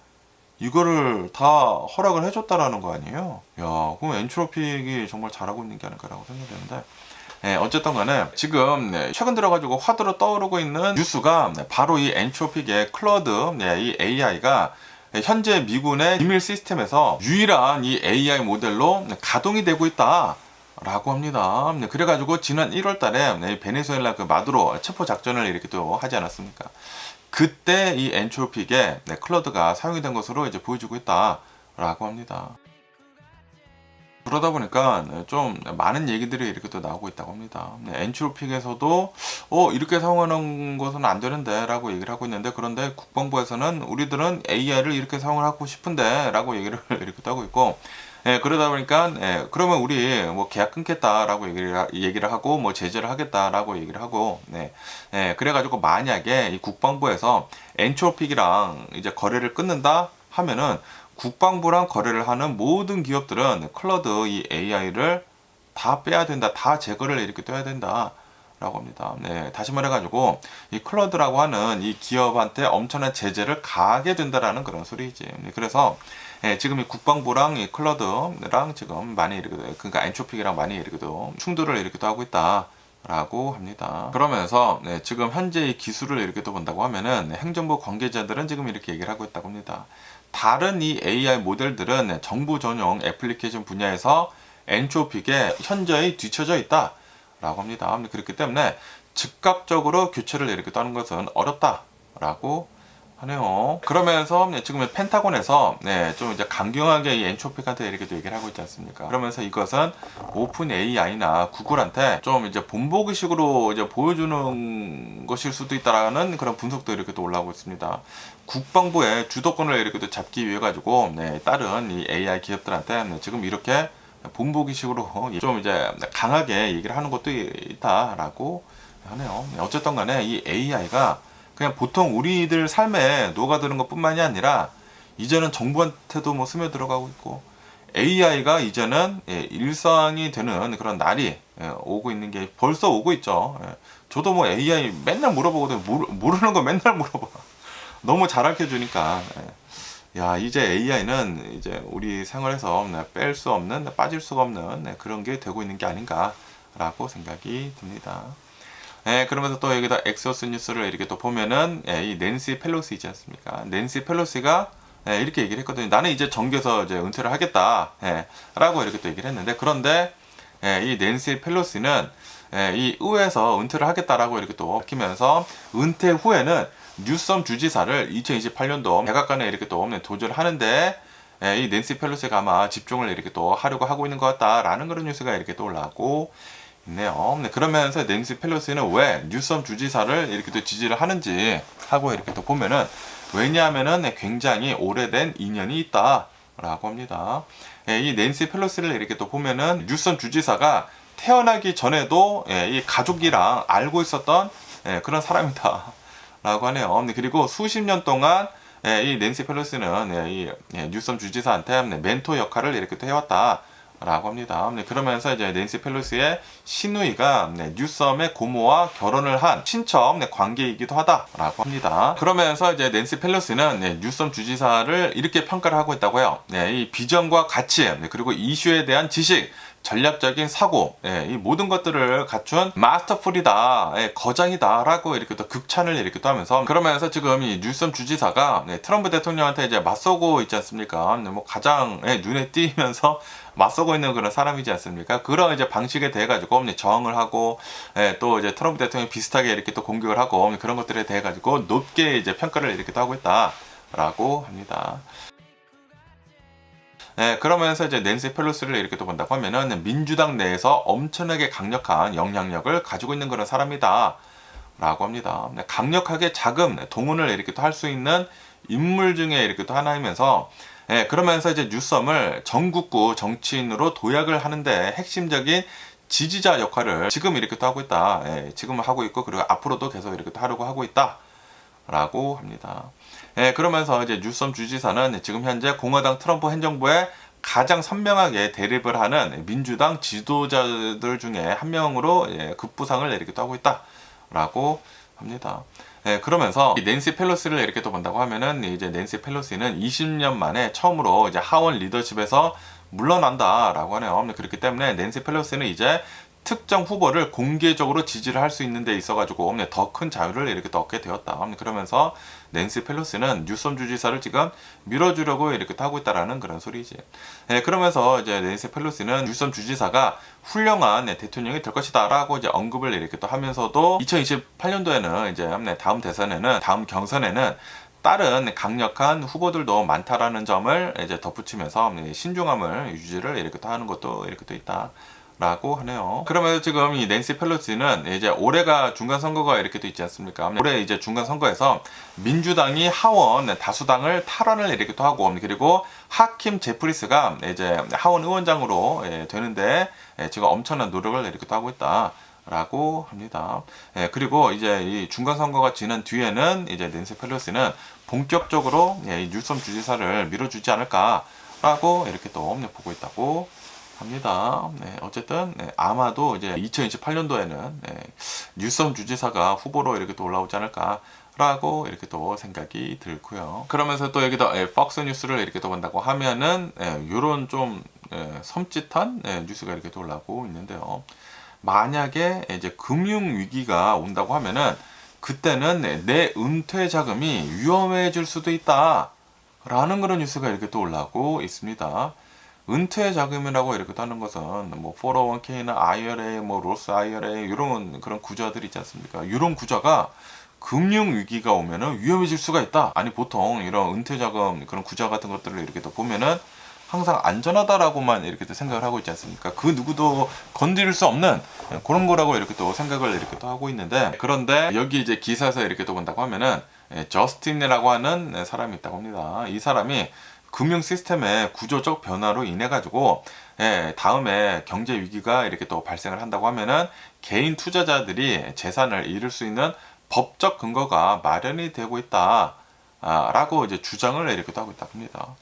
이거를 다 허락을 해줬다라는 거 아니에요? 야 그럼 엔트로픽이 정말 잘하고 있는 게 아닐까라고 생각되는데 어쨌든 간에 지금 최근 들어가지고 화두로 떠오르고 있는 뉴스가 바로 이 엔트로픽의 클러드 이 AI가 현재 미군의 기밀 시스템에서 유일한 이 AI 모델로 가동이 되고 있다 라고 합니다. 그래가지고 지난 1월 달에 베네수엘라 그 마두로 체포 작전을 이렇게 또 하지 않았습니까? 그때 이 엔트로픽의 클러드가 사용이 된 것으로 이제 보여주고 있다 라고 합니다. 그러다 보니까 좀 많은 얘기들이 이렇게 또 나오고 있다고 합니다. 엔트로픽에서도 이렇게 사용하는 것은 안 되는데 라고 얘기를 하고 있는데 그런데 국방부에서는 우리들은 AI를 이렇게 사용을 하고 싶은데 라고 얘기를 이렇게 또 하고 있고 그러다 보니까 그러면 우리 뭐 계약 끊겠다라고 얘기를 하고 뭐 제재를 하겠다라고 얘기를 하고 그래가지고 만약에 이 국방부에서 엔트로픽이랑 이제 거래를 끊는다 하면은 국방부랑 거래를 하는 모든 기업들은 클러드 이 AI를 다 빼야 된다, 다 제거를 이렇게 떼야 된다 라고 합니다. 다시 말해가지고 이 클러드라고 하는 이 기업한테 엄청난 제재를 가하게 된다라는 그런 소리지. 그래서 지금 이 국방부랑 이 클러드랑 지금 많이 이렇게 그러니까 엔트로픽이랑 많이 이렇게 충돌을 이렇게 하고 있다. 라고 합니다. 그러면서 지금 현재 이 기술을 이렇게 또 본다고 하면은 행정부 관계자들은 지금 이렇게 얘기를 하고 있다고 합니다. 다른 이 AI 모델들은 정부 전용 애플리케이션 분야에서 엔트로픽에 현저히 뒤처져 있다 라고 합니다. 그렇기 때문에 즉각적으로 교체를 이렇게 하는 것은 어렵다 라고 하네요. 그러면서 지금 펜타곤에서 좀 이제 강경하게 이 엔트로픽한테 이렇게 또 얘기를 하고 있지 않습니까? 그러면서 이것은 오픈 AI나 구글한테 좀 이제 본보기식으로 이제 보여주는 것일 수도 있다라는 그런 분석도 이렇게 또 올라오고 있습니다. 국방부의 주도권을 이렇게 또 잡기 위해 가지고 다른 이 AI 기업들한테 지금 이렇게 본보기식으로 좀 이제 강하게 얘기를 하는 것도 있다라고 하네요. 어쨌든 간에 이 AI가 그냥 보통 우리들 삶에 녹아드는 것 뿐만이 아니라 이제는 정부한테도 뭐 스며들어가고 있고 AI가 이제는 일상이 되는 그런 날이 오고 있는 게 벌써 오고 있죠. 저도 뭐 AI 맨날 물어보거든요. 모르는 거 맨날 물어봐. 너무 잘 알려 주니까. 야, 이제 AI는 이제 우리 생활에서 뺄 수 없는, 빠질 수가 없는 그런 게 되고 있는 게 아닌가라고 생각이 듭니다. 그러면서 또 여기다 엑소스 뉴스를 이렇게 또 보면은 이 낸시 펠로시 있지 않습니까? 낸시 펠로시가 이렇게 얘기를 했거든요. 나는 이제 정계에서 이제 은퇴를 하겠다. 라고 이렇게 또 얘기를 했는데, 그런데 이 낸시 펠로시는 이 의회에서 은퇴를 하겠다라고 이렇게 또 밝히면서 은퇴 후에는 뉴섬 주지사를 2028년도 백악관에 이렇게 또 도전을 하는데 이 낸시 펠로시가 아마 집중을 이렇게 또 하려고 하고 있는 것 같다라는 그런 뉴스가 이렇게 또 올라오고 있네요. 그러면서 낸시 펠로시는 왜 뉴섬 주지사를 이렇게 또 지지를 하는지 하고 이렇게 또 보면은, 왜냐하면은 굉장히 오래된 인연이 있다라고 합니다. 이 낸시 펠로시를 이렇게 또 보면은 뉴섬 주지사가 태어나기 전에도 이 가족이랑 알고 있었던 그런 사람이다 라고 하네요. 그리고 수십 년 동안 이 낸시 펠로시는 이 뉴섬 주지사한테 멘토 역할을 이렇게 또 해왔다 라고 합니다. 그러면서 이제 낸시 펠로시의 시누이가 뉴섬의 고모와 결혼을 한 친척 관계이기도 하다라고 합니다. 그러면서 이제 낸시 펠로시는 뉴섬 주지사를 이렇게 평가를 하고 있다고요. 이 비전과 가치, 그리고 이슈에 대한 지식, 전략적인 사고, 이 모든 것들을 갖춘 마스터풀이다, 거장이다라고 이렇게 또 극찬을 이렇게 또 하면서, 그러면서 지금 이 뉴섬 주지사가 트럼프 대통령한테 이제 맞서고 있지 않습니까? 뭐 가장 눈에 띄면서 맞서고 있는 그런 사람이지 않습니까? 그런 이제 방식에 대해 가지고 저항을 하고, 또 이제 트럼프 대통령이 비슷하게 이렇게 또 공격을 하고, 그런 것들에 대해 가지고 높게 이제 평가를 이렇게 또 하고 있다라고 합니다. 그러면서 이제 낸시 펠로시를 이렇게 또 본다고 하면은 민주당 내에서 엄청나게 강력한 영향력을 가지고 있는 그런 사람이다 라고 합니다. 강력하게 자금 동원을 이렇게 또 할 수 있는 인물 중에 이렇게 또 하나이면서, 그러면서 이제 뉴섬을 전국구 정치인으로 도약을 하는데 핵심적인 지지자 역할을 지금 이렇게 또 하고 있다. 지금 하고 있고, 그리고 앞으로도 계속 이렇게 또 하려고 하고 있다 라고 합니다. 그러면서 이제 뉴섬 주지사는 지금 현재 공화당 트럼프 행정부에 가장 선명하게 대립을 하는 민주당 지도자들 중에 한 명으로 급부상을 이렇게 또 하고 있다라고 합니다. 그러면서 이 낸시 펠로시를 이렇게 또 본다고 하면은, 이제 낸시 펠로시는 20년 만에 처음으로 이제 하원 리더십에서 물러난다라고 하네요. 그렇기 때문에 낸시 펠로시는 이제 특정 후보를 공개적으로 지지를 할 수 있는 데 있어가지고 더 큰 자유를 이렇게 또 얻게 되었다. 그러면서 낸시 펠로시는 뉴섬 주지사를 지금 밀어주려고 이렇게 하고 있다라는 그런 소리지. 그러면서 이제 낸시 펠로시는 뉴섬 주지사가 훌륭한 대통령이 될 것이다라고 이제 언급을 이렇게 또 하면서도 2028년도에는 이제 다음 대선에는, 다음 경선에는 다른 강력한 후보들도 많다라는 점을 이제 덧붙이면서 신중함을 유지를 이렇게 또 하는 것도 이렇게 또 있다 라고 하네요. 그러면 지금 이 낸시 펠로시는 이제 올해가 중간선거가 이렇게 또 있지 않습니까? 올해 이제 중간선거에서 민주당이 하원 다수당을 탈환을 이렇게 또 하고, 그리고 하킴 제프리스가 이제 하원 의원장으로 되는데 지금 엄청난 노력을 이렇게 또 하고 있다 라고 합니다. 그리고 이제 이 중간선거가 지난 뒤에는 이제 낸시 펠로시는 본격적으로 이 뉴섬 주지사를 밀어주지 않을까라고 이렇게 또 보고 있다고 합니다. 어쨌든 아마도 이제 2028년도에는 뉴섬 주지사가 후보로 이렇게 또 올라오지 않을까라고 이렇게 또 생각이 들고요. 그러면서 또 여기다 폭스 뉴스를 이렇게 또 본다고 하면은 요런 좀 섬찟한 뉴스가 이렇게 또 올라오고 있는데요. 만약에 이제 금융 위기가 온다고 하면은 그때는 내 은퇴 자금이 위험해질 수도 있다라는 그런 뉴스가 이렇게 또 올라오고 있습니다. 은퇴 자금이라고 이렇게 하는 것은 뭐 401k나 IRA, 뭐 로스 IRA 이런 그런 구조들이 있지 않습니까? 이런 구조가 금융 위기가 오면은 위험해질 수가 있다. 아니 보통 이런 은퇴 자금 그런 구조 같은 것들을 이렇게 또 보면은 항상 안전하다라고만 이렇게 또 생각을 하고 있지 않습니까? 그 누구도 건드릴 수 없는 그런 거라고 이렇게 또 생각을 이렇게 또 하고 있는데, 그런데 여기 이제 기사에서 이렇게 또 본다고 하면은 저스틴이라고 하는 사람이 있다고 합니다. 이 사람이 금융 시스템의 구조적 변화로 인해 가지고 다음에 경제 위기가 이렇게 또 발생을 한다고 하면은 개인 투자자들이 재산을 잃을 수 있는 법적 근거가 마련이 되고 있다 라고 이제 주장을 이렇게 또 하고 있다고 합니다.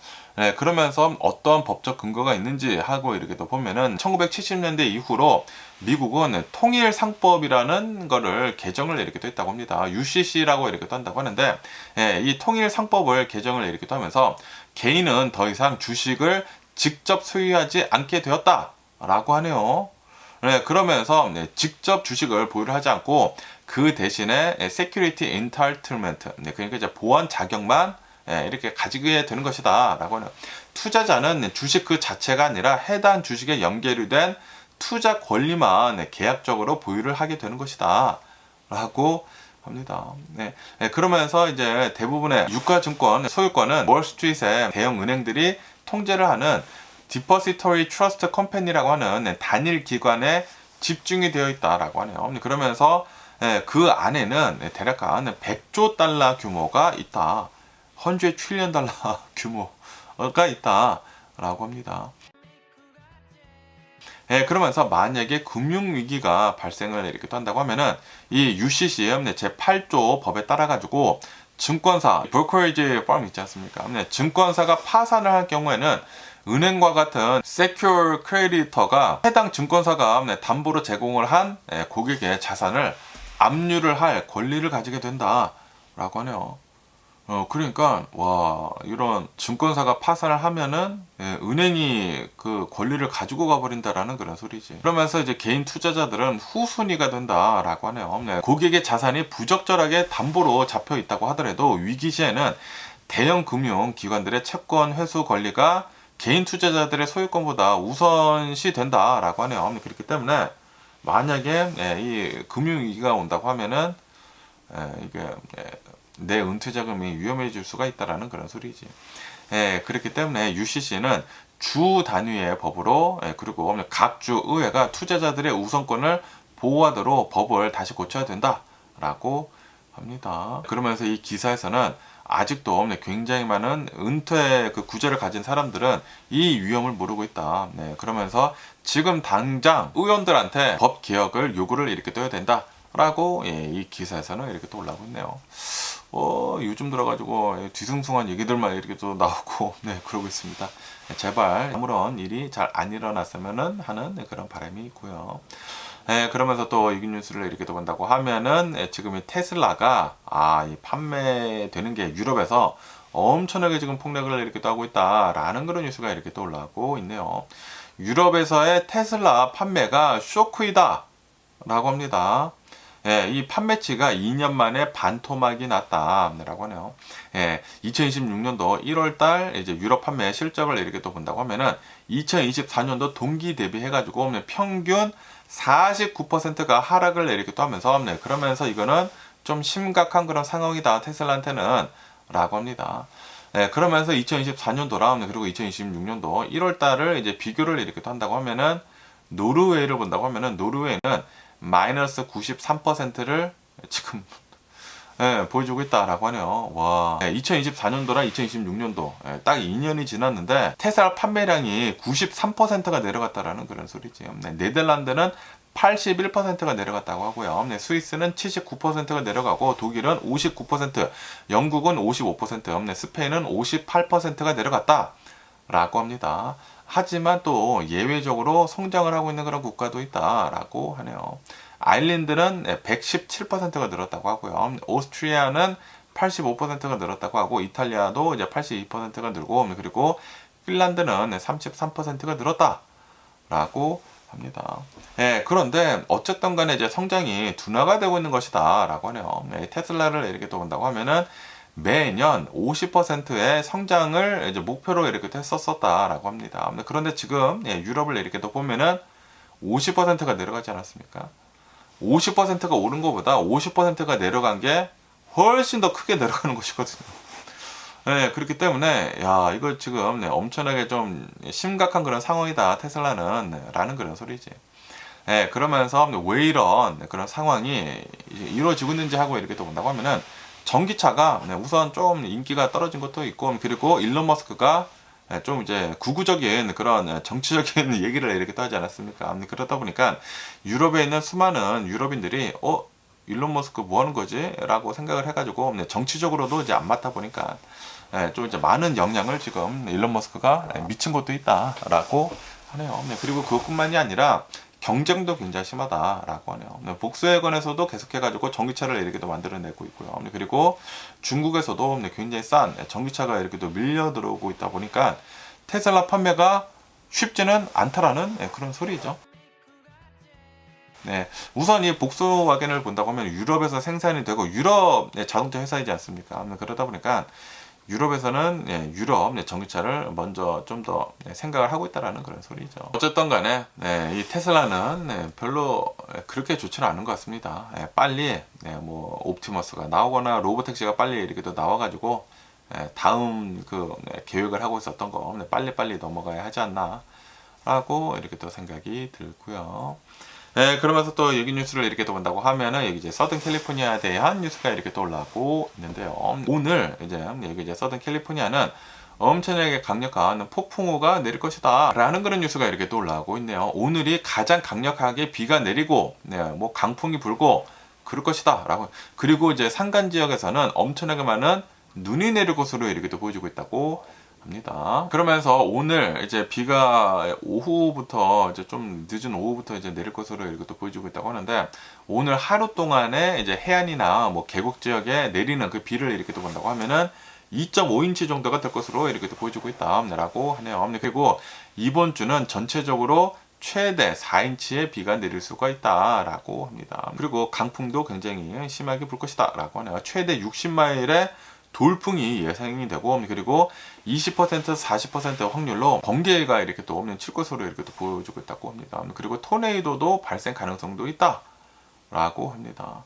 그러면서 어떤 법적 근거가 있는지 하고 이렇게 또 보면은 1970년대 이후로 미국은 통일상법이라는 거를 개정을 이렇게 또 했다고 합니다. UCC라고 이렇게 또 한다고 하는데, 이 통일상법을 개정을 이렇게 또 하면서 개인은 더 이상 주식을 직접 소유하지 않게 되었다라고 하네요. 네, 그러면서 직접 주식을 보유를 하지 않고 그 대신에 security entitlement, 그러니까 이제 보완 자격만 이렇게 가지게 되는 것이다 라고 하네요. 투자자는 주식 그 자체가 아니라 해당 주식에 연결이 된 투자 권리만 계약적으로 보유를 하게 되는 것이다 라고 합니다. 그러면서 이제 대부분의 유가증권 소유권은 월스트리트의 대형 은행들이 통제를 하는 디포지터리 트러스트 컴퍼니라고 하는 단일 기관에 집중이 되어 있다라고 하네요. 그러면서 그 안에는 대략 한 100조 달러 규모가 있다. 100 트릴리언 달러 규모가 있다라고 합니다. 그러면서 만약에 금융위기가 발생을 이렇게 또 한다고 하면은 이 UCC 제8조 법에 따라 가지고 증권사, 브로커리지 펌 있지 않습니까? 증권사가 파산을 할 경우에는 은행과 같은 secure creditor가 해당 증권사가 담보로 제공을 한 고객의 자산을 압류를 할 권리를 가지게 된다라고 하네요. 그러니까 와, 이런 증권사가 파산을 하면은 은행이 그 권리를 가지고 가버린다라는 그런 소리지. 그러면서 이제 개인 투자자들은 후순위가 된다라고 하네요. 고객의 자산이 부적절하게 담보로 잡혀 있다고 하더라도 위기 시에는 대형 금융 기관들의 채권 회수 권리가 개인 투자자들의 소유권보다 우선시 된다라고 하네요. 그렇기 때문에 만약에 이 금융위기가 온다고 하면은 이게 내 은퇴 자금이 위험해질 수가 있다라는 그런 소리지. 그렇기 때문에 UCC는 주 단위의 법으로 그리고 각 주 의회가 투자자들의 우선권을 보호하도록 법을 다시 고쳐야 된다라고 합니다. 그러면서 이 기사에서는 아직도 굉장히 많은 은퇴 그 구제를 가진 사람들은 이 위험을 모르고 있다. 그러면서 지금 당장 의원들한테 법 개혁을 요구를 이렇게 떠야 된다라고 이 기사에서는 이렇게 또 올라오고 있네요. 요즘 들어가지고 뒤숭숭한 얘기들만 이렇게 또 나오고 그러고 있습니다. 제발 아무런 일이 잘 안 일어났으면 하는 그런 바람이 있고요. 그러면서 또 이 뉴스를 이렇게 또 본다고 하면은 지금 이 테슬라가 이 판매되는 게 유럽에서 엄청나게 지금 폭락을 이렇게 또 하고 있다라는 그런 뉴스가 이렇게 또 올라오고 있네요. 유럽에서의 테슬라 판매가 쇼크이다 라고 합니다. 이 판매치가 2년 만에 반토막이 났다라고 하네요. 2026년도 1월달 이제 유럽 판매 실적을 이렇게 또 본다고 하면은 2024년도 동기 대비해가지고 평균 49%가 하락을 이렇게 또 하면서 그러면서 이거는 좀 심각한 그런 상황이다 테슬라한테는 라고 합니다. 그러면서 2024년도랑 그리고 2026년도 1월달을 이제 비교를 이렇게 또 한다고 하면은 노르웨이를 본다고 하면은 노르웨이는 마이너스 93%를 지금 보여주고 있다라고 하네요. 와, 2024년도랑 2026년도 딱 2년이 지났는데 테슬라 판매량이 93%가 내려갔다라는 그런 소리지. 네덜란드는 81%가 내려갔다고 하고요. 스위스는 79%가 내려가고 독일은 59%, 영국은 55%, 스페인은 58%가 내려갔다라고 합니다. 하지만 또 예외적으로 성장을 하고 있는 그런 국가도 있다라고 하네요. 아일랜드는 117%가 늘었다고 하고요. 오스트리아는 85%가 늘었다고 하고 이탈리아도 이제 82%가 늘고 그리고 핀란드는 33%가 늘었다라고 합니다. 그런데 어쨌든 간에 이제 성장이 둔화가 되고 있는 것이다라고 하네요. 테슬라를 이렇게 또 본다고 하면은 매년 50%의 성장을 이제 목표로 이렇게 했었다라고 합니다. 그런데 지금 유럽을 이렇게 또 보면은 50%가 내려가지 않았습니까? 50%가 오른 것보다 50%가 내려간 게 훨씬 더 크게 내려가는 것이거든요. 그렇기 때문에 야 이거 지금 엄청나게 좀 심각한 그런 상황이다 테슬라는 라는 그런 소리지. 그러면서 왜 이런 그런 상황이 이루어지고 있는지 하고 이렇게 또 본다고 하면은 전기차가 우선 좀 인기가 떨어진 것도 있고 그리고 일론 머스크가 좀 이제 구구적인 그런 정치적인 얘기를 이렇게 또 하지 않았습니까? 그러다 보니까 유럽에 있는 수많은 유럽인들이 일론 머스크 뭐 하는 거지? 라고 생각을 해가지고 정치적으로도 이제 안 맞다 보니까 좀 이제 많은 영향을 지금 일론 머스크가 미친 것도 있다라고 하네요. 그리고 그것뿐만이 아니라 경쟁도 굉장히 심하다라고 하네요. 복스웨건에서도 계속해가지고 전기차를 이렇게도 만들어내고 있고요. 그리고 중국에서도 굉장히 싼 전기차가 이렇게도 밀려 들어오고 있다 보니까 테슬라 판매가 쉽지는 않다라는 그런 소리죠. 네, 우선 이 복스와겐을 본다고 하면 유럽에서 생산이 되고 유럽 자동차 회사이지 않습니까? 그러다 보니까 유럽에서는 유럽 전기차를 먼저 좀 더 생각을 하고 있다라는 그런 소리죠. 어쨌든 간에 이 테슬라는 별로 그렇게 좋지는 않은 것 같습니다. 빨리 뭐 옵티머스가 나오거나 로보택시가 빨리 이렇게 또 나와가지고 다음 그 계획을 하고 있었던 거 빨리빨리 넘어가야 하지 않나 라고 이렇게 또 생각이 들고요. 그러면서 또 여기 뉴스를 이렇게 또 본다고 하면은 여기 이제 서든 캘리포니아에 대한 뉴스가 이렇게 또 올라오고 있는데요. 오늘 이제 여기 이제 서든 캘리포니아는 엄청나게 강력한 폭풍우가 내릴 것이다 라는 그런 뉴스가 이렇게 또 올라오고 있네요. 오늘이 가장 강력하게 비가 내리고 뭐 강풍이 불고 그럴 것이다 라고, 그리고 이제 산간 지역에서는 엄청나게 많은 눈이 내릴 것으로 이렇게 또 보여주고 있다고 합니다. 그러면서 오늘 이제 비가 오후부터 이제 좀 늦은 오후부터 이제 내릴 것으로 이렇게 또 보여주고 있다고 하는데, 오늘 하루 동안에 이제 해안이나 뭐 계곡 지역에 내리는 그 비를 이렇게 또 본다고 하면은 2.5인치 정도가 될 것으로 이렇게 또 보여주고 있다라고 하네요. 그리고 이번 주는 전체적으로 최대 4인치의 비가 내릴 수가 있다라고 합니다. 그리고 강풍도 굉장히 심하게 불 것이다라고 하네요. 최대 60마일의 돌풍이 예상이 되고, 그리고 20% 40% 확률로 번개가 이렇게 또 칠 것으로 이렇게 또 보여주고 있다고 합니다. 그리고 토네이도도 발생 가능성도 있다라고 합니다.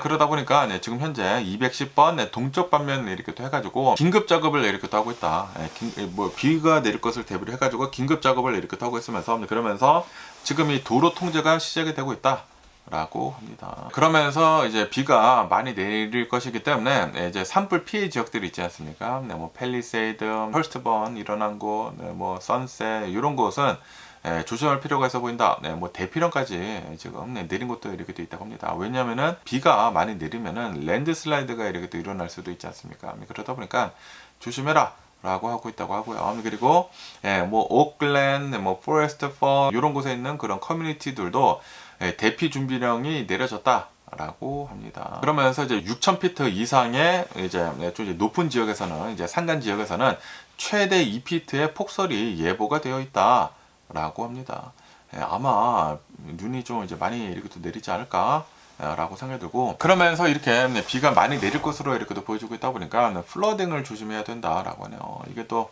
그러다 보니까 지금 현재 210번 동쪽 방면 이렇게 또 해가지고 긴급 작업을 이렇게 또 하고 있다. 뭐 비가 내릴 것을 대비를 해가지고 긴급 작업을 이렇게 또 하고 있으면서, 그러면서 지금 이 도로 통제가 시작이 되고 있다 라고 합니다. 그러면서 이제 비가 많이 내릴 것이기 때문에 이제 산불 피해 지역들이 있지 않습니까? 뭐 팰리세이드, 펄스트번 일어난 곳, 뭐 선셋 이런 곳은 조심할 필요가 있어 보인다. 뭐 대피령까지 지금 내린 곳도 이렇게 또 있다고 합니다. 왜냐면은 비가 많이 내리면은 랜드슬라이드가 이렇게 또 일어날 수도 있지 않습니까? 그러다 보니까 조심해라 라고 하고 있다고 하고요. 그리고 뭐 오클랜드, 뭐 포레스트 펀 이런 곳에 있는 그런 커뮤니티들도 대피 준비령이 내려졌다라고 합니다. 그러면서 이제 6,000피트 이상의 이제 좀 높은 지역에서는, 이제 산간 지역에서는 최대 2피트의 폭설이 예보가 되어 있다라고 합니다. 아마 눈이 좀 이제 많이 이렇게 또 내리지 않을까 라고 생각이 들고, 그러면서 이렇게 비가 많이 내릴 것으로 이렇게 또 보여주고 있다 보니까 플러딩을 조심해야 된다라고 하네요. 이게 또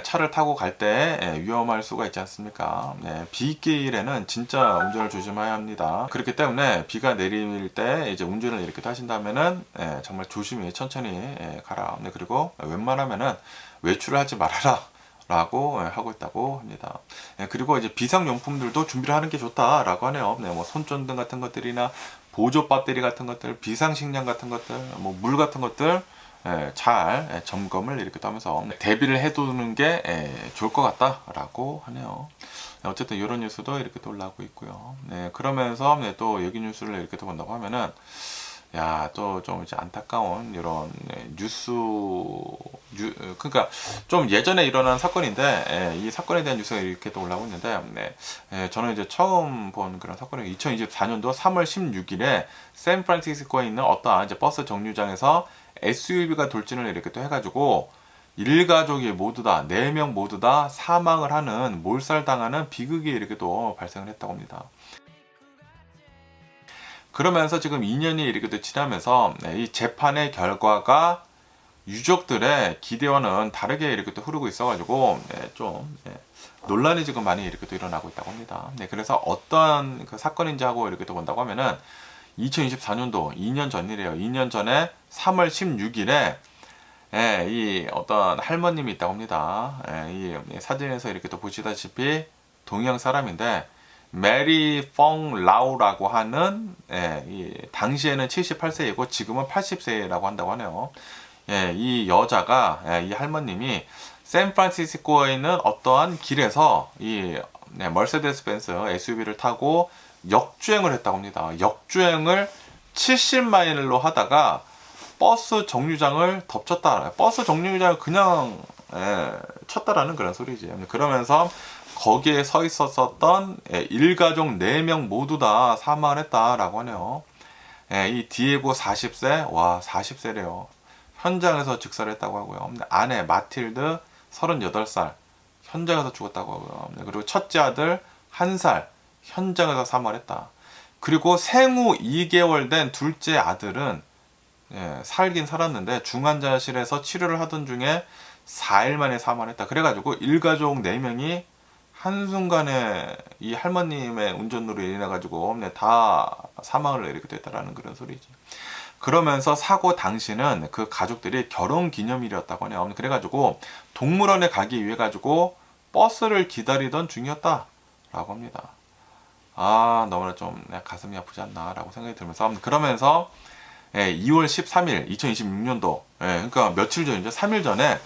차를 타고 갈 때 위험할 수가 있지 않습니까? 비길에는 진짜 운전을 조심해야 합니다. 그렇기 때문에 비가 내릴 때 이제 운전을 이렇게 하신다면은 정말 조심히 천천히 가라. 그리고 웬만하면은 외출을 하지 말아라 라고 하고 있다고 합니다. 그리고 이제 비상용품들도 준비를 하는 게 좋다라고 하네요. 뭐 손전등 같은 것들이나 보조 배터리 같은 것들, 비상식량 같은 것들, 뭐 물 같은 것들 잘 점검을 이렇게 하면서 대비를 해두는 게 좋을 것 같다라고 하네요. 어쨌든 이런 뉴스도 이렇게 또 올라오고 있고요. 그러면서 또 여기 뉴스를 이렇게 또 본다고 하면은, 야, 또 좀 이제 안타까운 이런 그러니까 좀 예전에 일어난 사건인데, 이 사건에 대한 뉴스가 이렇게 또 올라오고 있는데, 저는 이제 처음 본 그런 사건이 2024년도 3월 16일에 샌프란시스코에 있는 어떤 이제 버스 정류장에서 SUV가 돌진을 이렇게 또 해가지고 일가족이 모두 다 4명 모두 다 사망을 하는, 몰살당하는 비극이 이렇게 또 발생을 했다고 합니다. 그러면서 지금 2년이 이렇게 또 지나면서 이 재판의 결과가 유족들의 기대와는 다르게 이렇게 또 흐르고 있어가지고 좀 논란이 지금 많이 이렇게 또 일어나고 있다고 합니다. 그래서 어떤 그 사건인지 하고 이렇게 또 본다고 하면은 2024년도 2년 전 일이에요. 2년 전에 3월 16일에 이 어떤 할머님이 있다고 합니다. 이 사진에서 이렇게 또 보시다시피 동양 사람인데, 메리 펑 라우라고 하는 이 당시에는 78세이고 지금은 80세라고 한다고 하네요. 이 여자가, 이 할머님이 샌프란시스코에 있는 어떠한 길에서 이 머세데스 벤츠 SUV를 타고 역주행을 했다고 합니다. 역주행을 70마일로 하다가 버스 정류장을 덮쳤다. 버스 정류장을 그냥 쳤다라는 그런 소리지. 그러면서 거기에 서 있었던 일가족 4명 모두 다 사망을 했다라고 하네요. 이 디에고 40세, 와 40세래요. 현장에서 즉사를 했다고 하고요. 아내 마틸드 38살 현장에서 죽었다고 하고요. 그리고 첫째 아들 1살 현장에서 사망을 했다. 그리고 생후 2개월 된 둘째 아들은 살긴 살았는데 중환자실에서 치료를 하던 중에 4일 만에 사망했다. 그래가지고 일가족 4명이 한순간에 이 할머님의 운전으로 인해 가지고 다 사망을 이렇게 됐다라는 그런 소리지. 그러면서 사고 당시는 그 가족들이 결혼 기념일이었다고 하네요. 그래가지고 동물원에 가기 위해 가지고 버스를 기다리던 중이었다라고 합니다. 아, 너무나 좀 가슴이 아프지 않나라고 생각이 들면서, 그러면서 2월 13일 2026년도 그러니까 며칠 전이죠. 3일 전에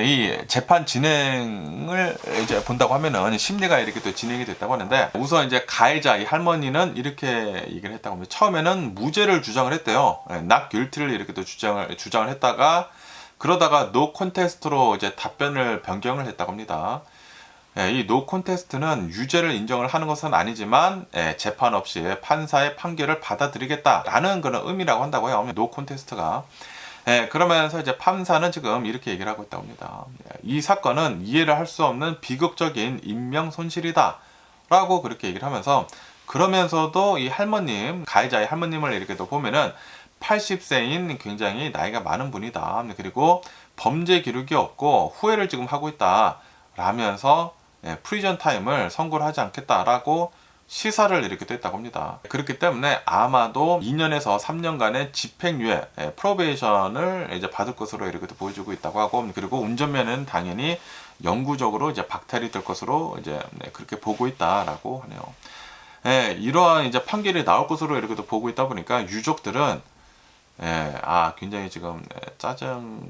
이 재판 진행을 이제 본다고 하면은 심리가 이렇게 또 진행이 됐다고 하는데, 우선 이제 가해자 이 할머니는 이렇게 얘기를 했다고 합니다. 처음에는 무죄를 주장을 했대요. not guilty를 이렇게 또 주장을 했다가, 그러다가 no contest로 이제 답변을 변경을 했다고 합니다. 이 노 콘테스트는 유죄를 인정을 하는 것은 아니지만 재판 없이 판사의 판결을 받아들이겠다라는 그런 의미라고 한다고 해요. 노 콘테스트가. 그러면서 이제 판사는 지금 이렇게 얘기를 하고 있다고 합니다. 이 사건은 이해를 할 수 없는 비극적인 인명 손실이다 라고 그렇게 얘기를 하면서, 그러면서도 이 할머님, 가해자의 할머님을 이렇게 또 보면은 80세인 굉장히 나이가 많은 분이다. 그리고 범죄 기록이 없고 후회를 지금 하고 있다 라면서 프리전 타임을 선고를 하지 않겠다라고 시사를 이렇게 됐다고 합니다. 그렇기 때문에 아마도 2년에서 3년간의 집행유예, 프로베이션을 이제 받을 것으로 이렇게 보여주고 있다고 하고, 그리고 운전면허는 당연히 영구적으로 이제 박탈이 될 것으로 이제 그렇게 보고 있다라고 하네요. 이러한 이제 판결이 나올 것으로 이렇게 보고 있다 보니까 유족들은 굉장히 지금 짜증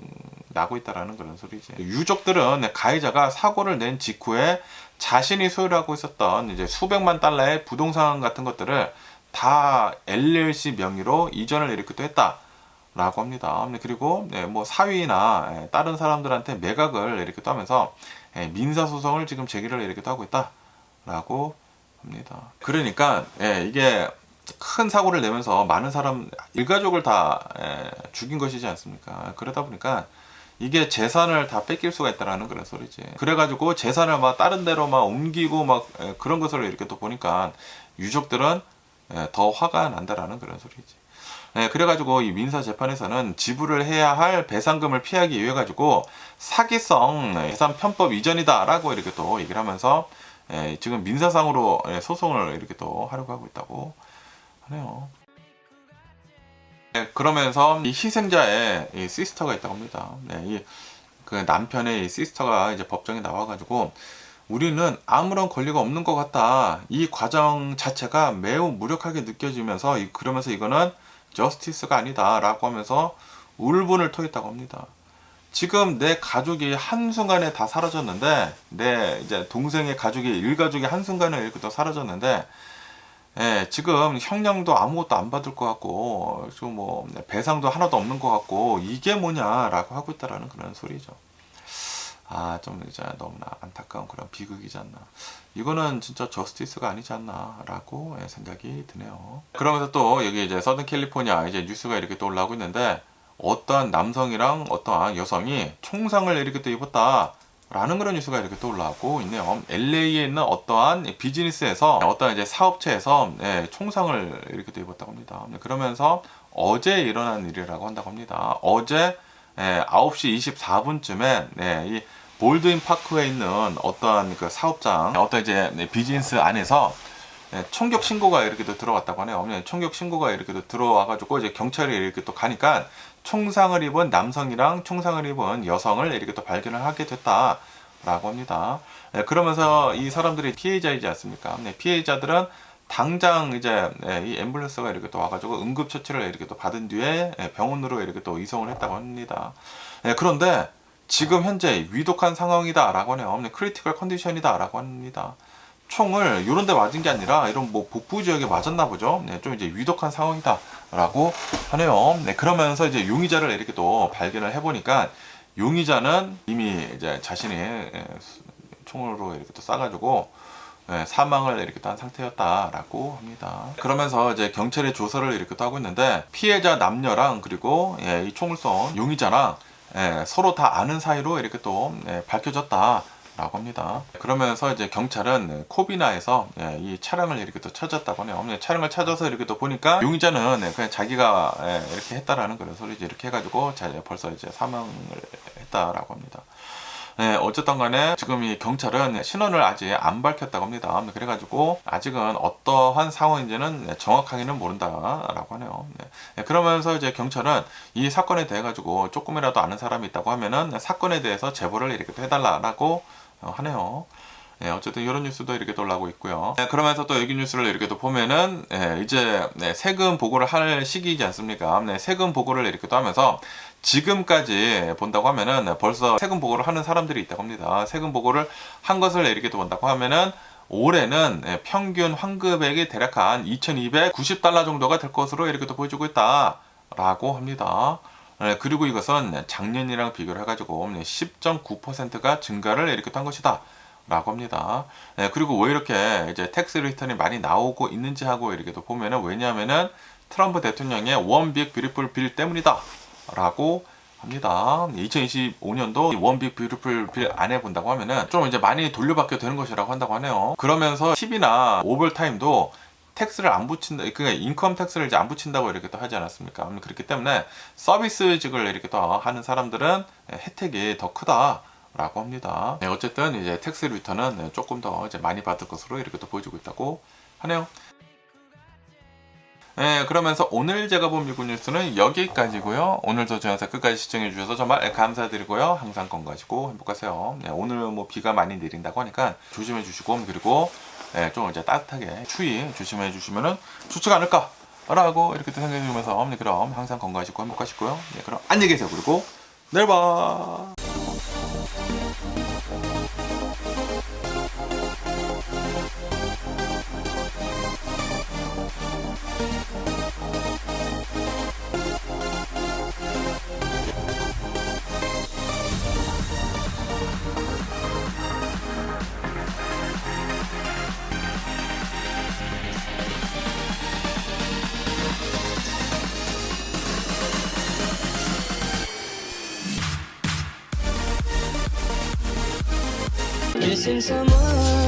나고 있다라는 그런 소리지. 유족들은 가해자가 사고를 낸 직후에 자신이 소유하고 있었던 이제 수백만 달러의 부동산 같은 것들을 다 LLC 명의로 이전을 이렇게 또 했다라고 합니다. 그리고 뭐 사위나 다른 사람들한테 매각을 이렇게 또 하면서 민사소송을 지금 제기를 이렇게 또 하고 있다라고 합니다. 그러니까 이게 큰 사고를 내면서 많은 사람 일가족을 다 죽인 것이지 않습니까? 그러다 보니까 이게 재산을 다 뺏길 수가 있다라는 그런 소리지. 그래가지고 재산을 막 다른 데로 막 옮기고 막 그런 것을 이렇게 또 보니까 유족들은 더 화가 난다라는 그런 소리지. 그래가지고 이 민사 재판에서는 지불을 해야 할 배상금을 피하기 위해 가지고 사기성 재산 편법 이전이다라고 이렇게 또 얘기를 하면서 지금 민사상으로 소송을 이렇게 또 하려고 하고 있다고 하네요. 그러면서 이 희생자의 이 시스터가 있다고 합니다. 그 남편의 이 시스터가 이제 법정에 나와가지고, 우리는 아무런 권리가 없는 것 같다. 이 과정 자체가 매우 무력하게 느껴지면서 그러면서 이거는 저스티스가 아니다라고 하면서 울분을 토했다고 합니다. 지금 내 가족이 한순간에 다 사라졌는데, 내 이제 동생의 가족이 일가족이 한순간에 이렇게 또 사라졌는데, 지금 형량도 아무것도 안 받을 것 같고, 지금 뭐 배상도 하나도 없는 것 같고, 이게 뭐냐라고 하고 있다라는 그런 소리죠. 좀 이제 너무나 안타까운 그런 비극이지 않나. 이거는 진짜 저스티스가 아니지 않나라고 생각이 드네요. 그러면서 또 여기 이제 서든 캘리포니아 이제 뉴스가 이렇게 또 올라오고 있는데, 어떠한 남성이랑 어떠한 여성이 총상을 이렇게 또 입었다 라는 그런 뉴스가 이렇게 또 올라오고 있네요. LA에 있는 어떠한 비즈니스에서 어떠한 이제 사업체에서 총상을 이렇게 또 입었다고 합니다. 그러면서 어제 일어난 일이라고 한다고 합니다. 어제 9시 24분쯤에 이 볼드인 파크에 있는 어떠한 그 사업장, 어떤 이제 비즈니스 안에서 총격 신고가 이렇게 또 들어왔다고 하네요. 총격 신고가 이렇게 또 들어와가지고 이제 경찰이 이렇게 또 가니까 총상을 입은 남성이랑 총상을 입은 여성을 이렇게 또 발견을 하게 됐다라고 합니다. 그러면서 이 사람들이 피해자이지 않습니까? 피해자들은 당장 이제 이 앰뷸런스가 이렇게 또 와가지고 응급처치를 이렇게 또 받은 뒤에 병원으로 이렇게 또 이송을 했다고 합니다. 그런데 지금 현재 위독한 상황이다라고 하네요. 크리티컬 컨디션이다라고 합니다. 총을 이런 데 맞은 게 아니라 이런 뭐 복부 지역에 맞았나 보죠. 좀 이제 위독한 상황이다라고 하네요. 그러면서 이제 용의자를 이렇게 또 발견을 해보니까, 용의자는 이미 이제 자신이 총으로 이렇게 또 쏴가지고 사망을 이렇게 또 한 상태였다라고 합니다. 그러면서 이제 경찰의 조사를 이렇게 또 하고 있는데, 피해자 남녀랑 그리고 이 총을 쏜 용의자랑 서로 다 아는 사이로 이렇게 또 밝혀졌다. 라고 합니다. 그러면서 이제 경찰은 코비나에서 이 차량을 이렇게 또 찾았다고 하네요. 차량을 찾아서 이렇게 또 보니까 용의자는 그냥 자기가 이렇게 했다라는 거예요. 소리지 이렇게 해가지고 벌써 이제 사망을 했다라고 합니다. 어쨌든 간에 지금 이 경찰은 신원을 아직 안 밝혔다고 합니다. 그래가지고 아직은 어떠한 상황인지는 정확하게는 모른다라고 하네요. 그러면서 이제 경찰은 이 사건에 대해 가지고 조금이라도 아는 사람이 있다고 하면은 사건에 대해서 제보를 이렇게 또 해달라고 하네요. 어쨌든 이런 뉴스도 이렇게 또 올라오고 있고요. 그러면서 또 여기 뉴스를 이렇게 또 보면은 이제 세금 보고를 할 시기이지 않습니까? 세금 보고를 이렇게 또 하면서 지금까지 본다고 하면은 벌써 세금 보고를 하는 사람들이 있다고 합니다. 세금 보고를 한 것을 이렇게 또 본다고 하면은 올해는 평균 환급액이 대략 한 2,290달러 정도가 될 것으로 이렇게 또 보여주고 있다라고 합니다. 그리고 이것은 작년이랑 비교를 해가지고 10.9%가 증가를 이렇게 한 것이다. 라고 합니다. 그리고 왜 이렇게 이제 텍스 리턴이 많이 나오고 있는지 하고 이렇게 또 보면은 왜냐하면은 트럼프 대통령의 원 빅 뷰티풀 빌 때문이다. 라고 합니다. 2025년도 원 빅 뷰티풀 빌 안에 본다고 하면은 좀 이제 많이 돌려받게 되는 것이라고 한다고 하네요. 그러면서 팁이나 오버타임도 텍스를 안 붙인다, 그러니까 인컴 텍스를 이제 안 붙인다고 이렇게 또 하지 않았습니까? 그렇기 때문에 서비스직을 이렇게 또 하는 사람들은 혜택이 더 크다. 라고 합니다. 어쨌든 이제 텍스 리턴은 조금 더 이제 많이 받을 것으로 이렇게 또 보여주고 있다고 하네요. 그러면서 오늘 제가 본 미국 뉴스는 여기까지고요. 오늘도 저 영상 끝까지 시청해 주셔서 정말 감사드리고요. 항상 건강하시고 행복하세요. 오늘 뭐 비가 많이 내린다고 하니까 조심해 주시고, 그리고 좀 이제 따뜻하게 추위 조심해 주시면은 좋지가 않을까 라고 이렇게 또 생각해 주면서 그럼 항상 건강하시고 행복하시고요. 그럼 안녕히 계세요. 그리고 내일 봐. Missing someone